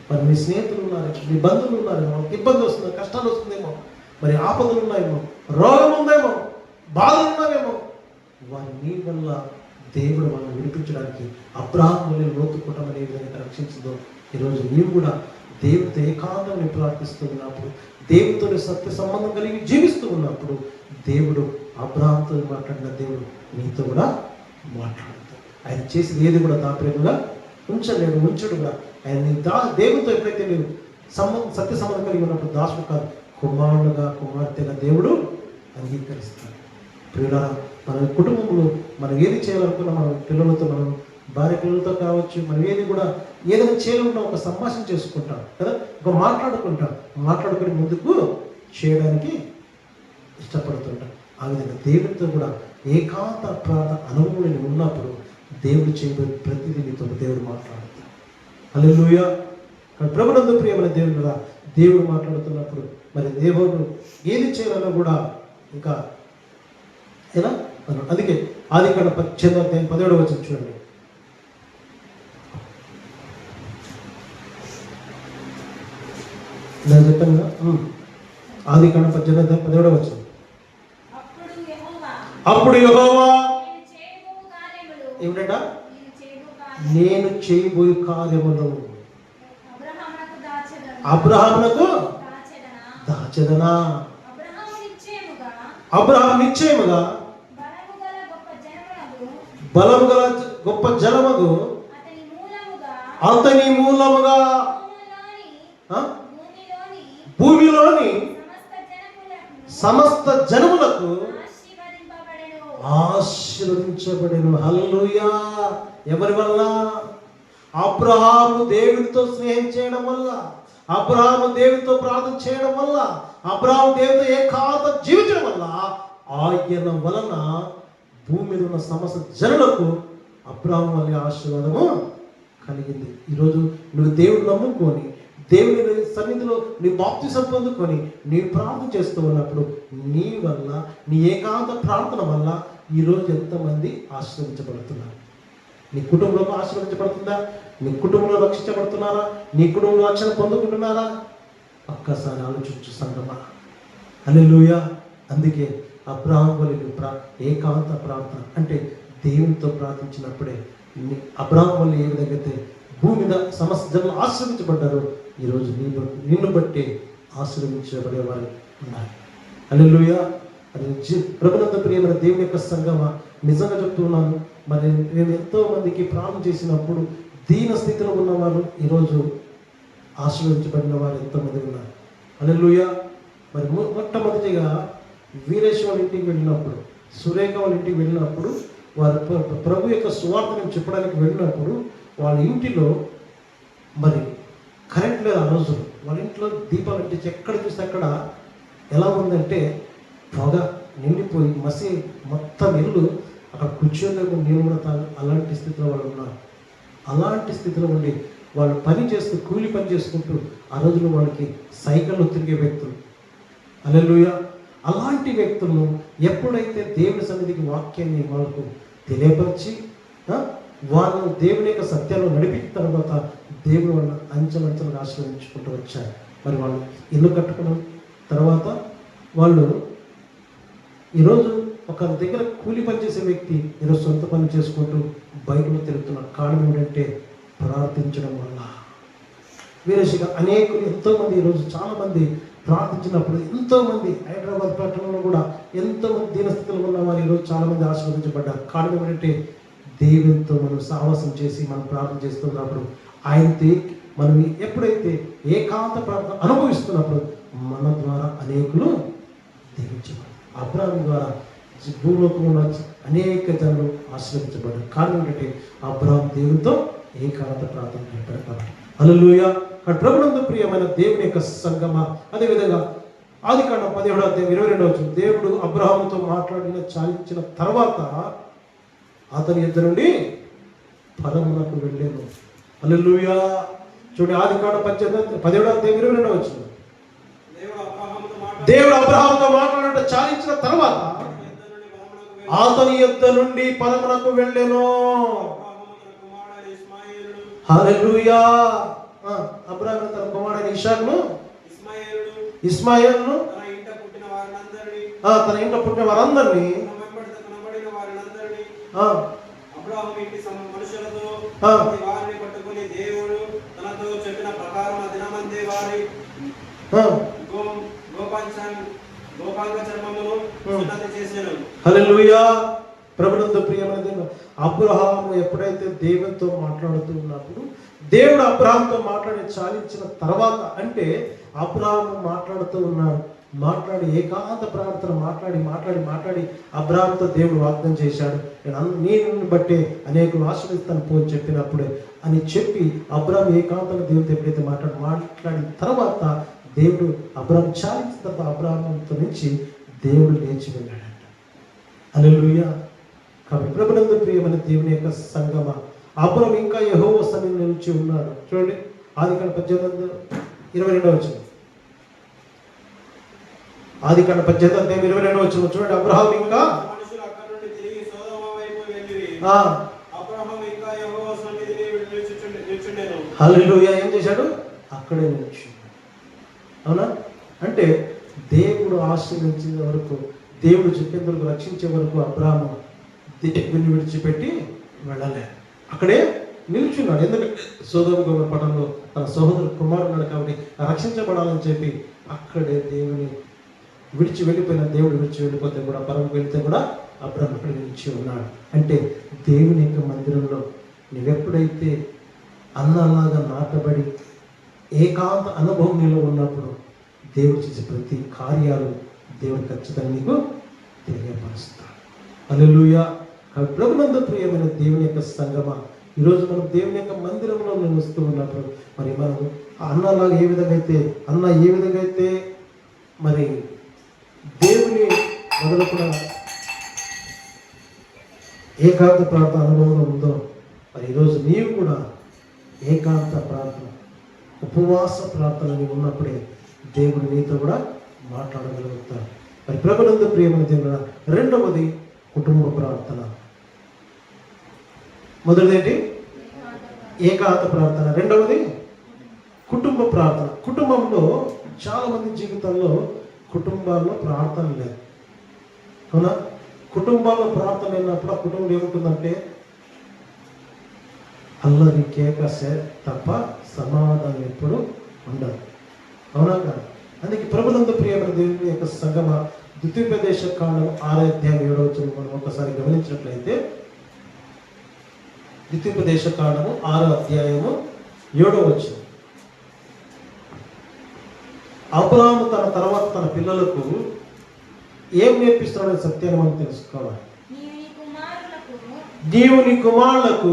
A: మరి నీ స్నేహితులు ఉన్నారు, నీ బంధువులు ఉన్నారేమో, ఇబ్బంది వస్తుందో, కష్టాలు వస్తుందేమో, మరి ఆపదలు ఉన్నాయేమో, రోగం ఉందేమో, బాధలు ఉన్నాయేమో, వారి నీ వల్ల దేవుడు వాళ్ళని విడిపించడానికి అబ్రాహాము వలె లోతు కుటుంబం ఏ విధంగా రక్షించిందో ఈరోజు నీవు కూడా దేవుడితో ఏకాంతంగా ప్రార్థిస్తూ ఉన్నప్పుడు, దేవుడితో సత్య సంబంధం కలిగి జీవిస్తూ ఉన్నప్పుడు దేవుడు అబ్రాహాముతో మాట్లాడిన దేవుడు నీతో కూడా మాట్లాడతాడు. ఆయన చేసేది ఏది కూడా దాపరికంగా ఉంచడు కూడా. ఆయన దేవుడితో ఎప్పుడైతే మీరు సత్య సంబంధం కలిగి ఉన్నప్పుడు దాసుడు కాదు, కుమారుడుగా, కుమార్తెగా దేవుడు అంగీకరిస్తాడు. ప్రియులారా, మన కుటుంబంలో మనం ఏది చేయాలనుకున్నా, మన పిల్లలతో, మనం భార్య పిల్లలతో కావచ్చు, మనం ఏది కూడా ఏదైనా చేయాలనుకున్నా ఒక సంభాషణ చేసుకుంటాం కదా, ఒక మాట్లాడుకుంటాం, మాట్లాడుకుని ముందుకు చేయడానికి ఇష్టపడుతుంటాం. ఆ విధంగా దేవుడితో కూడా ఏకాంత ప్రార్థన అనుభవం ఉన్నప్పుడు దేవుడు చేయబోయే ప్రతిదీ నీతో దేవుడు మాట్లాడుతాడు. హల్లెలూయా. ప్రభునందు ప్రియమైన దేవుడు కదా, దేవుడు మాట్లాడుతున్నప్పుడు మరి దేవుడు ఏది చేయాలన్నా కూడా ఇంకా ఎలా అన్నాడు. అందుకే ఆదికాండం 17 చూడండి. నేను చెప్పాను కదా, ఆదికాండం 17 అప్పుడు యెహోవా ఏమిటంట, నేను చేయబోయే కార్యములు అబ్రహామునకు దాచెదనా. అబ్రహాము నిశ్చయముగా బలము గల గొప్ప జనముగు అతని మూలముగా భూమిలోని సమస్త జనములకు ఆశీర్వదించబడెను. హల్లెలూయా. ఎవరి వల్ల? అబ్రహాము దేవుడితో స్నేహం చేయడం వల్ల, అబ్రహాము దేవుడితో ప్రార్థన చేయడం వల్ల, అబ్రహాము దేవుడితో ఏకాంత జీవించడం వల్ల ఆయన వలన భూమి మీద ఉన్న సమస్త జనులకు అబ్రహాము వల్ల ఆశీర్వాదము కలిగింది. ఈరోజు నువ్వు దేవుడు నమ్ముకొని దేవుని సన్నిధిలో నీ బాప్తిసం పొందుకొని నీ ప్రార్థన చేస్తూ ఉన్నప్పుడు నీ వల్ల, నీ ఏకాంత ప్రార్థన వల్ల ఈరోజు ఎంతమంది ఆశీర్వదించబడుతున్నారు? నీ కుటుంబంలో ఆశీర్వదించబడుతుందా? నీ కుటుంబంలో రక్షించబడుతున్నారా? నీ కుటుంబంలో రక్షణ పొందుకుంటున్నారా? ఒక్కసారి ఆలోచించు సంగమా. హల్లెలూయా. అందుకే అబ్రహాము వలె ఏకాంత ప్రార్థన అంటే దేవునితో ప్రార్థించినప్పుడే అబ్రహాము వల్ల ఏ విధంగా అయితే భూమి మీద సమస్త జనులు ఆశీర్వించబడ్డారు, ఈరోజు నిన్ను బట్టి ఆశీర్వించబడే వారు ఉన్నారు. హల్లెలూయా. అది ప్రభునందు ప్రియమైన దేవుని యొక్క సంగమా, నిజంగా చెప్తున్నాను. మరి నేను ఎంతో మందికి ప్రార్థన చేసినప్పుడు దీన స్థితిలో ఉన్నవారు ఈరోజు ఆశీర్వదించబడిన వారు ఎంతోమంది ఉన్నారు. హల్లెలూయా. మరి మొట్టమొదటిగా వీరేష్ వాళ్ళ ఇంటికి వెళ్ళినప్పుడు, సురేఖ వాళ్ళ ఇంటికి వెళ్ళినప్పుడు, వారు ప్రభు యొక్క సువార్తను చెప్పడానికి వెళ్ళినప్పుడు వాళ్ళ ఇంటిలో మరి కరెంట్ లేదు. ఆ రోజు వాళ్ళ ఇంట్లో దీపాలు అంటించి ఎక్కడ చూస్తే అక్కడ ఎలా ఉందంటే పొగ నిండిపోయి మసి మొత్తం ఇల్లు, అక్కడ కూర్చోలేక నీళ్ళు కూడా తాగు అలాంటి స్థితిలో వాళ్ళు ఉన్నారు. అలాంటి స్థితిలో ఉండి వాళ్ళు పని చేస్తూ కూలి పని చేసుకుంటూ ఆ రోజులో వాళ్ళకి సైకిల్లో తిరిగే వ్యక్తులు. హల్లెలూయా. అలాంటి వ్యక్తులను ఎప్పుడైతే దేవుని సన్నిధికి వాక్యాన్ని వాళ్ళకు తెలియపరిచి వాళ్ళు దేవుని యొక్క సత్యాలు నడిపించిన తర్వాత దేవుడు వాళ్ళ అంచెలంచెలను ఆశీర్వదించుకుంటూ వచ్చారు. మరి వాళ్ళు ఇల్లు కట్టుకున్న తర్వాత వాళ్ళు ఈరోజు ఒక దగ్గర కూలి పని చేసే వ్యక్తి ఈరోజు సొంత పని చేసుకుంటూ బయటలో తిరుగుతున్న కారణం ఏంటంటే ప్రార్థించడం వల్ల. వీరేషిగా అనేకులు ఎంతోమంది ఈరోజు చాలామంది ప్రార్థించినప్పుడు ఎంతోమంది హైదరాబాద్ పట్టణంలో కూడా ఎంతోమంది దీనస్థితిలో ఉన్న వారు ఈరోజు చాలామంది ఆశీర్వదించబడ్డారు. కారణం ఏంటంటే దేవునితో మనం సావాసం చేసి మనం ప్రార్థన చేస్తున్నప్పుడు ఆయనతో మనం ఎప్పుడైతే ఏకాంత ప్రార్థన అనుభవిస్తున్నప్పుడు మన ద్వారా అనేకులు దీవించబడ్డారు. అబ్రహాము ద్వారా భూలోకంలో అనేక జనులు ఆశీర్వదించబడ్డారు. కారణం ఏంటంటే అబ్రహాము దేవునితో ఏకాంత ప్రార్థన చేశారు కాబట్టి. హల్లెలూయా. ప్రభునందు ప్రియమైన దేవుని యొక్క సంగమా. అదేవిధంగా ఆదికాండం 17:22 దేవుడు అబ్రహాముతో మాట్లాడిన చాలించిన తర్వాత అతని యొద్ద నుండి పరమునకు వెళ్ళాను. హల్లెలూయా. చూడండి, ఆదికాండం 17:22 దేవుడు అబ్రహాముతో మాట్లాడిన చాలించిన తర్వాత అతని యొద్ద నుండి పరమునకు వెళ్ళాను. హల్లెలూయా. అబ్రహాము తన కుమారుడైన ఇస్సాకును ఇస్మాయేలును తన ఇంట పుట్టిన వారందరినీ హల్లెలూయా. ప్రభునందు ప్రియమైన దేవుడు అబ్రహాము ఎప్పుడైతే దేవునితో మాట్లాడుతూ ఉన్నప్పుడు దేవుడు అబ్రహాముతో మాట్లాడి చాలించిన తర్వాత అంటే అబ్రహాము మాట్లాడుతూ ఉన్నాడు. మాట్లాడి ఏకాంత ప్రార్థన మాట్లాడి అబ్రహాముతో దేవుడు వాగ్దానం చేశాడు, నేను బట్టే అనేకులు ఆశీర్వదిస్తాను పోని చెప్పినప్పుడే అని చెప్పి అబ్రహాము ఏకాంతంగా దేవుడితో ఎప్పుడైతే మాట్లాడిన తర్వాత దేవుడు అబ్రాహాం చాలించిన తర్వాత అబ్రాహాంతో నుంచి దేవుడు లేచి వెళ్ళాడంట. హల్లెలూయా. కాబట్టి ప్రభునందు ప్రియమైన దేవుని యొక్క సంగమ, అబ్రాహాం ఇంకా యెహోవా సన్నిధిలో నిలిచి ఉన్నాడు. చూడండి ఆదికాండం 18:22. ఆదికాండం 18:22 చూడండి. అబ్రాహాం ఇంకా హల్లెలూయా ఏం చేశాడు? అక్కడే నిలిచాడు. అవునా? అంటే దేవుడు ఆశీర్వదించే వరకు, దేవుడు చెప్పేంత వరకు, రక్షించే వరకు అబ్రాహాము దేవుని విడిచిపెట్టి వెళ్ళలే, అక్కడే నిల్చున్నాడు. ఎందుకంటే సొదొమ గొమొర్రా పట్టణంలో తన సహోదరు కుమారుడు ఉన్నాడు కాబట్టి రక్షించబడాలని చెప్పి అక్కడే దేవుని విడిచి వెళ్ళిపోయిన, దేవుడు విడిచి వెళ్ళిపోతే కూడా, పరమకు వెళితే కూడా అబ్రాహాము అక్కడ నిలిచి ఉన్నాడు. అంటే దేవుని యొక్క మందిరంలో నువ్వెప్పుడైతే అన్నలాగా నాటబడి ఏకాంత అనుభవం నీలో ఉన్నప్పుడు దేవుడు చేసే ప్రతి కార్యాలు దేవుడు ఖచ్చితంగా నీకు తెలియపరుస్తాడు. హల్లెలూయా. ప్రభునందు ప్రియమైన దేవుని యొక్క సంగమ, ఈరోజు మనం దేవుని యొక్క మందిరంలో వస్తూ ఉన్నప్పుడు మరి మనం అన్నలాగా ఏ విధంగా అయితే మరి దేవుని మొదలుకున్న ఏకాంత ప్రార్థన అనుభవంలో ఉందో, మరి ఈరోజు నీవు కూడా ఏకాంత ప్రార్థన, ఉపవాస ప్రార్థన ఉన్నప్పుడే దేవుడు నీతో కూడా మాట్లాడగలుగుతాడు. మరి ప్రభునందు ప్రియమైన దేవుడు, రెండవది కుటుంబ ప్రార్థన. మొదటిదేంటి? ఏకాంత ప్రార్థన. రెండవది కుటుంబ ప్రార్థన. కుటుంబంలో చాలా మంది జీవితాల్లో కుటుంబాల్లో ప్రార్థన లేదు. అవునా? కుటుంబాల్లో ప్రార్థన లేనప్పుడు ఆ కుటుంబం ఏముంటుందంటే అల్లరి కేకసే తప్ప సమాధానం ఎప్పుడు ఉండదు. అవునా కాదు? అందుకే ప్రభునందు ప్రియమైన దేవుని యొక్క సంగమ, ద్వితీయోపదేశకాండం 6:7 మనం ఒకసారి గమనించినట్లయితే, ద్వితీయోపదేశకాండము 6:7 అబ్రాహాము తన తర్వాత తన పిల్లలకు ఏం నేర్పిస్తున్నాడో సత్యాన్ని మనం తెలుసుకోవాలి. నీవు నీ కుమారులకు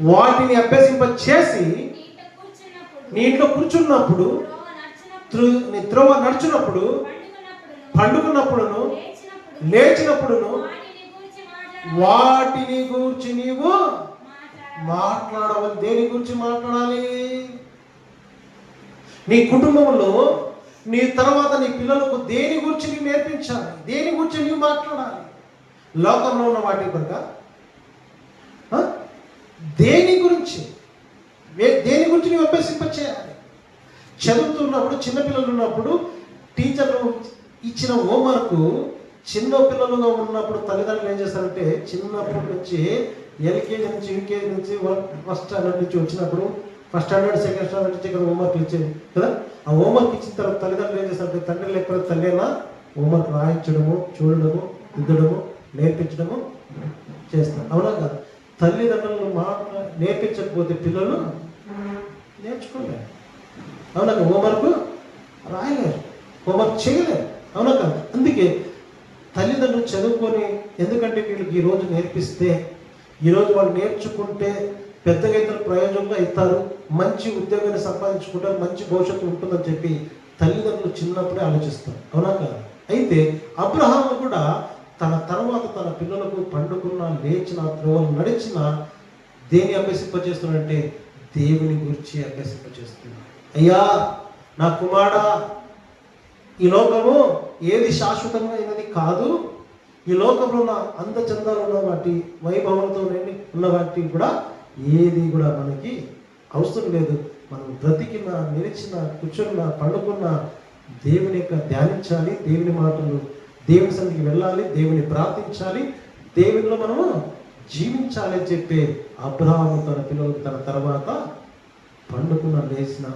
A: వాటిని అభ్యసింపచేసి నీ ఇంట్లో కూర్చున్నప్పుడు, నీ త్రోవ నడుచున్నప్పుడు, పండుకున్నప్పుడును, లేచినప్పుడును వాటిని గూర్చి నీవు మాట్లాడవాలి. దేని గురించి మాట్లాడాలి? నీ కుటుంబంలో నీ తర్వాత నీ పిల్లలకు దేని గురించి నీవు నేర్పించాలి, దేని గురించి నీవు మాట్లాడాలి. లోకంలో ఉన్న వాటి కనుక దేని గురించి నీవు అభ్యసింపచేయాలి. చదువుతున్నప్పుడు, చిన్నపిల్లలు ఉన్నప్పుడు టీచర్లు ఇచ్చిన హోంవర్క్, చిన్న పిల్లలుగా ఉన్నప్పుడు తల్లిదండ్రులు ఏం చేస్తారంటే చిన్నప్పటి నుంచి ఎల్కేజీ నుంచి, యూకేజీ నుంచి, ఫస్ట్ స్టాండర్డ్ నుంచి వచ్చినప్పుడు, ఫస్ట్ స్టాండర్డ్, సెకండ్ స్టాండర్డ్ నుంచి ఇక్కడ హోంవర్క్ ఇచ్చేది కదా. ఆ హోంవర్క్ ఇచ్చిన తర్వాత తల్లిదండ్రులు ఏం చేస్తారంటే, తండ్రి లేకపోతే తల్లి అయినా హోంవర్క్ రాయించడము, చూడడము, దిద్దడము, నేర్పించడము చేస్తారు. అవునా కాదు? తల్లిదండ్రులు నేర్పించకపోతే పిల్లలు నేర్చుకోలేరు. అవునా? హోంవర్క్ రాయలేరు, హోంవర్క్ చేయలేరు. అవునా కాదు? అందుకే తల్లిదండ్రులు చదువుకొని, ఎందుకంటే వీళ్ళకి ఈరోజు నేర్పిస్తే, ఈరోజు వాళ్ళు నేర్చుకుంటే పెద్దగా ఇతర ప్రయోజనంగా ఇస్తారు, మంచి ఉద్యోగాన్ని సంపాదించుకుంటారు, మంచి భవిష్యత్తు ఉంటుందని చెప్పి తల్లిదండ్రులు చిన్నప్పుడే ఆలోచిస్తారు. అవునా కాదు? అయితే అబ్రహాము కూడా తన తర్వాత తన పిల్లలకు పండుకున్న, లేచిన, త్రోవలు నడిచిన దేని అభ్యసింపచేస్తున్నాడంటే దేవుని గురించి అభ్యసింపచేస్తున్నాడు. అయ్యా నా కుమారుడా, ఈ లోకము ఏది శాశ్వతమైనది కాదు. ఈ లోకంలో ఉన్న అందచందాలు ఉన్న వాటి, వైభవంతో ఉన్న వాటి కూడా ఏది కూడా మనకి అవసరం లేదు. మనం బ్రతికిన, నిలిచిన, కూర్చున్న, పండుకున్న దేవుని యొక్క ధ్యానించాలి, దేవుని మాటలు, దేవుని సన్నిధికి వెళ్ళాలి, దేవుని ప్రార్థించాలి, దేవునిలో మనము జీవించాలి అని చెప్పి అబ్రహాము తన పిల్లలకు తన తర్వాత పండుకున్న, లేచిన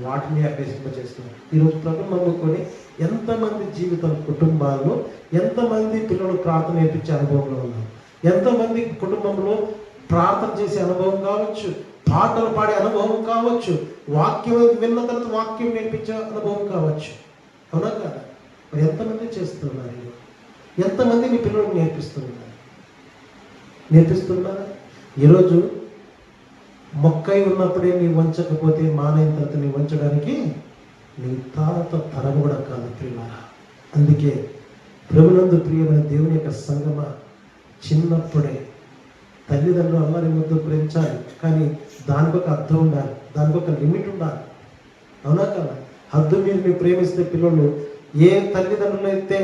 A: వాటిని అభ్యసింపచేస్తున్నారు. ఈరోజు ప్రభుత్వం నమ్ముకొని ఎంతమంది జీవితం, కుటుంబాల్లో ఎంతమంది పిల్లలు ప్రార్థన నేర్పించే అనుభవంలో ఉన్నారు, ఎంతమంది కుటుంబంలో ప్రార్థన చేసే అనుభవం కావచ్చు, పాటలు పాడే అనుభవం కావచ్చు, వాక్యం విన్న తర్వాత వాక్యం నేర్పించే అనుభవం కావచ్చు. అవునా కదా? మరి ఎంతమంది చేస్తున్నారు? ఎంతమంది మీ పిల్లలకు నేర్పిస్తున్నారు? ఈరోజు మొక్కై ఉన్నప్పుడే నీ వంచకపోతే మానైన తర్వాత నీ వంచడానికి నీ తాత తరం కూడా కాదు ప్రియులారా. అందుకే ప్రభునందు ప్రియమైన దేవుని యొక్క సంగమ, చిన్నప్పుడే తల్లిదండ్రులు అల్లరి ముద్దు ప్రేమించాలి, కానీ దానికి ఒక అర్థం ఉండాలి, దానికి ఒక లిమిట్ ఉండాలి. అవునా కదా? హద్దు మీరు మీరు ప్రేమిస్తే పిల్లలు, ఏ తల్లిదండ్రులు అయితే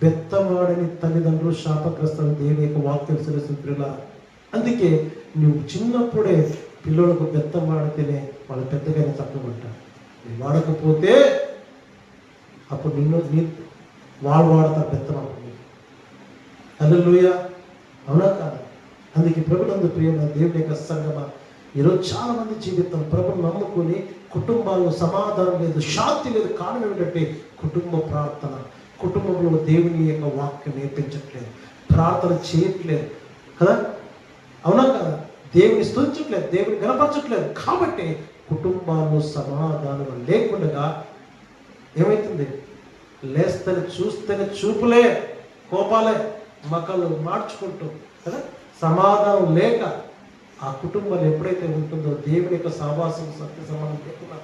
A: బెత్తవాడని తల్లిదండ్రులు శాపగ్రస్తులు దేవుని యొక్క వాక్యం తెలుస్తుంది పిల్లల. అందుకే నువ్వు చిన్నప్పుడే పిల్లలకు బెత్తం వాడితేనే వాళ్ళు పెద్దగానే తప్పుకుంటారు. నువ్వు వాడకపోతే అప్పుడు వాళ్ళు వాడతారు బెత్తం అప్పుడు. హల్లెలూయా. అవునా కాదు? అందుకే ప్రభునందు ప్రియమైన దేవుని యొక్క సంగమ, ఈరోజు చాలా మంది జీవితం ప్రభుని నమ్ముకొని కుటుంబాల్లో సమాధానం లేదు, శాంతి లేదు. కారణం ఏమిటంటే కుటుంబ ప్రార్థన, కుటుంబంలో దేవుని యొక్క వాక్యం నేర్పించట్లేదు, ప్రార్థన చేయట్లేదు కదా. అవునా కదా? దేవుని స్తుతించట్లేదు, దేవుని గణపరచట్లేదు. కాబట్టి కుటుంబాల్లో సమాధానం లేకుండా ఏమవుతుంది? లేస్తేనే చూస్తేనే చూపులే, కోపాలే, మకలు మార్చుకుంటూ కదా, సమాధానం లేక ఆ కుటుంబాలు ఎప్పుడైతే ఉంటుందో దేవుని యొక్క సహవాసం సత్య సమాధానం లేకుండా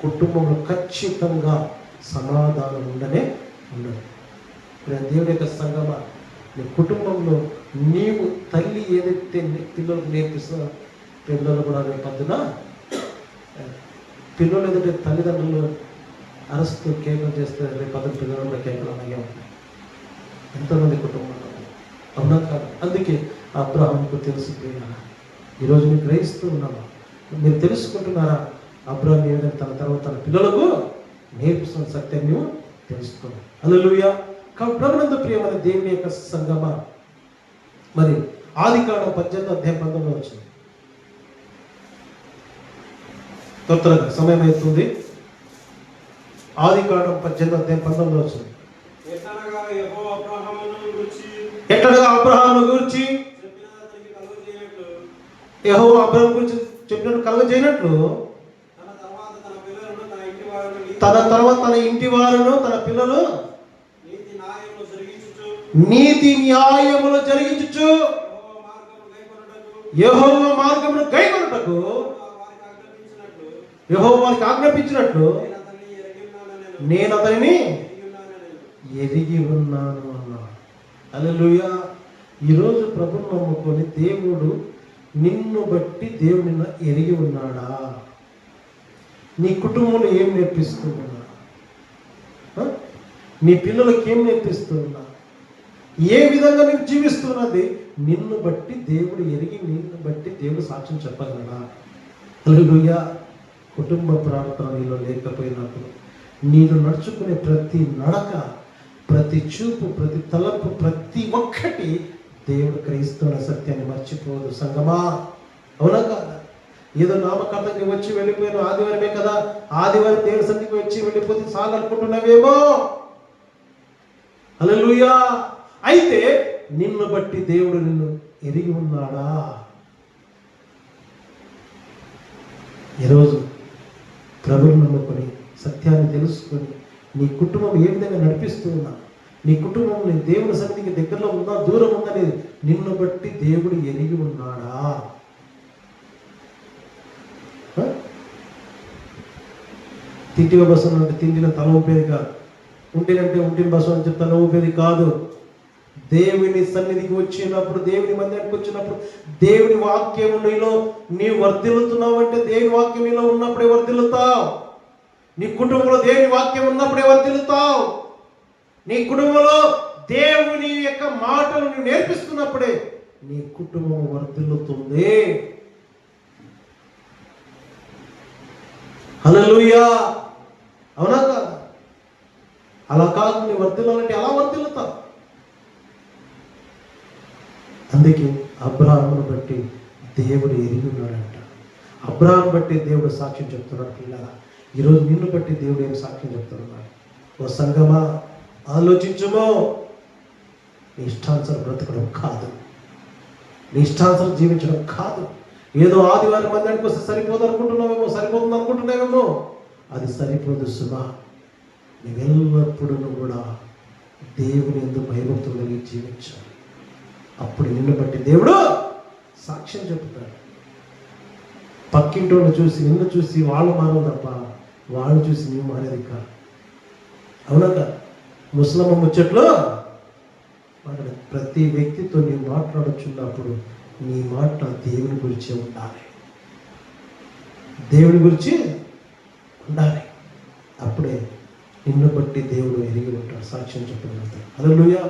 A: కుటుంబంలో ఖచ్చితంగా సమాధానం ఉండనే ఉండదు. దేవుని యొక్క సంగమ, నీ కుటుంబంలో నీవు తల్లి ఏదైతే పిల్లలకు నేర్పిస్తుందో పిల్లలు కూడా రేపు పొద్దున పిల్లలు ఏదైతే తల్లిదండ్రులు అరస్తూ కేకలు చేస్తే రేపు పొద్దున పిల్లలు కూడా కేకలు అలాగే ఉంటాయి ఎంతోమంది కుటుంబంలో. అవునా కాదు? అందుకే అబ్రహాముకు తెలిసిపోయినా ఈరోజు మీరు గ్రహిస్తూ ఉన్నామా? మీరు తెలుసుకుంటున్నారా? అబ్రహాం ఏ విధంగా తన తర్వాత తన పిల్లలకు నేర్పిస్తున్న సత్యం నువ్వు తెలుసుకోండి. హల్లెలూయా. కాబట్టి ప్రభునందు ప్రియమైన దేవుని యొక్క సంగమ, మరి ఆదికాండం 18వ అధ్యాయం 19లో వచ్చింది. త్వరగా సమయం అవుతుంది. ఆదికాండం 18వ అధ్యాయం 19లో వచ్చింది. ఎట్లనగా అబ్రహామును గురించి యెహోవా అబ్రహాము గురించి చెప్పినట్టు కలుగజేయనట్లు తన తర్వాత తన ఇంటి వారును తన పిల్లలు నీతి న్యాయములు జరిగించుచు యెహోవా మార్గమును గైకొనుటకు యెహోవా వారికి ఆజ్ఞాపించినట్లు నేను అతనిని ఎరిగి ఉన్నాను అన్నాడు. హల్లెలూయా. ఈరోజు ప్రభువును నమ్ముకొని దేవుడు నిన్ను బట్టి దేవుడు నిన్ను ఎరిగి ఉన్నాడా? నీ కుటుంబంలో ఏం నేర్పిస్తూ ఉన్నా? నీ పిల్లలకి ఏం నేర్పిస్తూ ఉన్నా? ఏ విధంగా నీకు జీవిస్తున్నది నిన్ను బట్టి దేవుడు ఎరిగి, నిన్ను బట్టి దేవుడు సాక్ష్యం చెప్పగలడా? హల్లెలూయా. కుటుంబ ప్రార్థన నీలో లేకపోయినప్పుడు నీరు నడుచుకునే ప్రతి నడక, ప్రతి చూపు, ప్రతి తలపు, ప్రతి ఒక్కటి దేవుడు గ్రహిస్తున్న సత్యాన్ని మర్చిపోదు సంగమా. అవునా కాదా? ఏదో నామకార్థంగా వచ్చి వెళ్ళిపోయాను, ఆదివారమే కదా, ఆదివారం దేవుని సన్నిధికి వచ్చి వెళ్ళిపోతే సాగనుకుంటున్నావేమో. హల్లెలూయా. అయితే నిన్ను బట్టి దేవుడు నిన్ను ఎరిగి ఉన్నాడా? ఈరోజు ప్రభువును నమ్ముకొని సత్యాన్ని తెలుసుకొని నీ కుటుంబం ఏ విధంగా నడిపిస్తూ ఉన్నా, నీ కుటుంబం నీ దేవుని సన్నిధికి దగ్గరలో ఉందా దూరం ఉందనేది నిన్ను బట్టి దేవుడు ఎరిగి ఉన్నాడా? తింటివ బస్సు అంటే తిండిన తల ఊపేది కాదు, ఉంటినంటే ఉంటిన బస్సు అని చెప్తే తల ఊపేది కాదు. దేవుని సన్నిధికి వచ్చినప్పుడు, దేవుని మందిరానికి వచ్చినప్పుడు దేవుని వాక్యం నీలో నీవు వర్ధిల్లుతున్నావు అంటే దేవుని వాక్యం నీలో ఉన్నప్పుడే వర్ధిల్లుతావు. నీ కుటుంబంలో దేవుని వాక్యం ఉన్నప్పుడే వర్ధిల్లుతావు. నీ కుటుంబంలో దేవుని యొక్క మాటలు నువ్వు నేర్పిస్తున్నప్పుడే నీ కుటుంబం వర్ధిల్లుతుంది. హల్లెలూయా. అవునా కాదా? అలా కాదు, నీ వర్ధిల్లాలంటే ఎలా వర్ధిల్లుతావు? అందుకే అబ్రహామును బట్టి దేవుడు ఎరిగి ఉన్నాడంట. అబ్రహాము బట్టి దేవుడు సాక్ష్యం చెప్తున్నాడు. పిల్లలా, ఈరోజు నిన్ను బట్టి దేవుడు ఏం సాక్ష్యం చెప్తున్నాడు? ఓ సంగమా, ఆలోచించుమో. నీ ఇష్టానుసారం బ్రతకడం కాదు, నీ ఇష్టానుసారం జీవించడం కాదు. ఏదో ఆదివారం మందిరానికి వస్తే సరిపోదు అనుకుంటున్నావేమో, సరిపోతుంది అనుకుంటున్నావేమో. అది సరిపోదు సుమా. నీవెల్లప్పుడూ కూడా దేవుని ఎందుకు భయభక్తులు కలిగి జీవించాలి. అప్పుడు నిన్ను బట్టి దేవుడు సాక్ష్యం చెప్తాడు. పక్కింటి వాళ్ళు చూసి నిన్ను చూసి వాళ్ళు మారవు తప్ప వాళ్ళు చూసి నువ్వు మారేది కాదు. అవునా కాదు? ముసలమ్మ ముచ్చట్లో ప్రతి వ్యక్తితో నీవు మాట్లాడుచున్నప్పుడు నీ మాట దేవుని గురించి ఉండాలి, దేవుని గురించి ఉండాలి. అప్పుడే నిన్ను బట్టి దేవుడు ఎరిగి ఉంటాడు, సాక్ష్యం చెప్పగలుగుతాడు. హల్లెలూయా.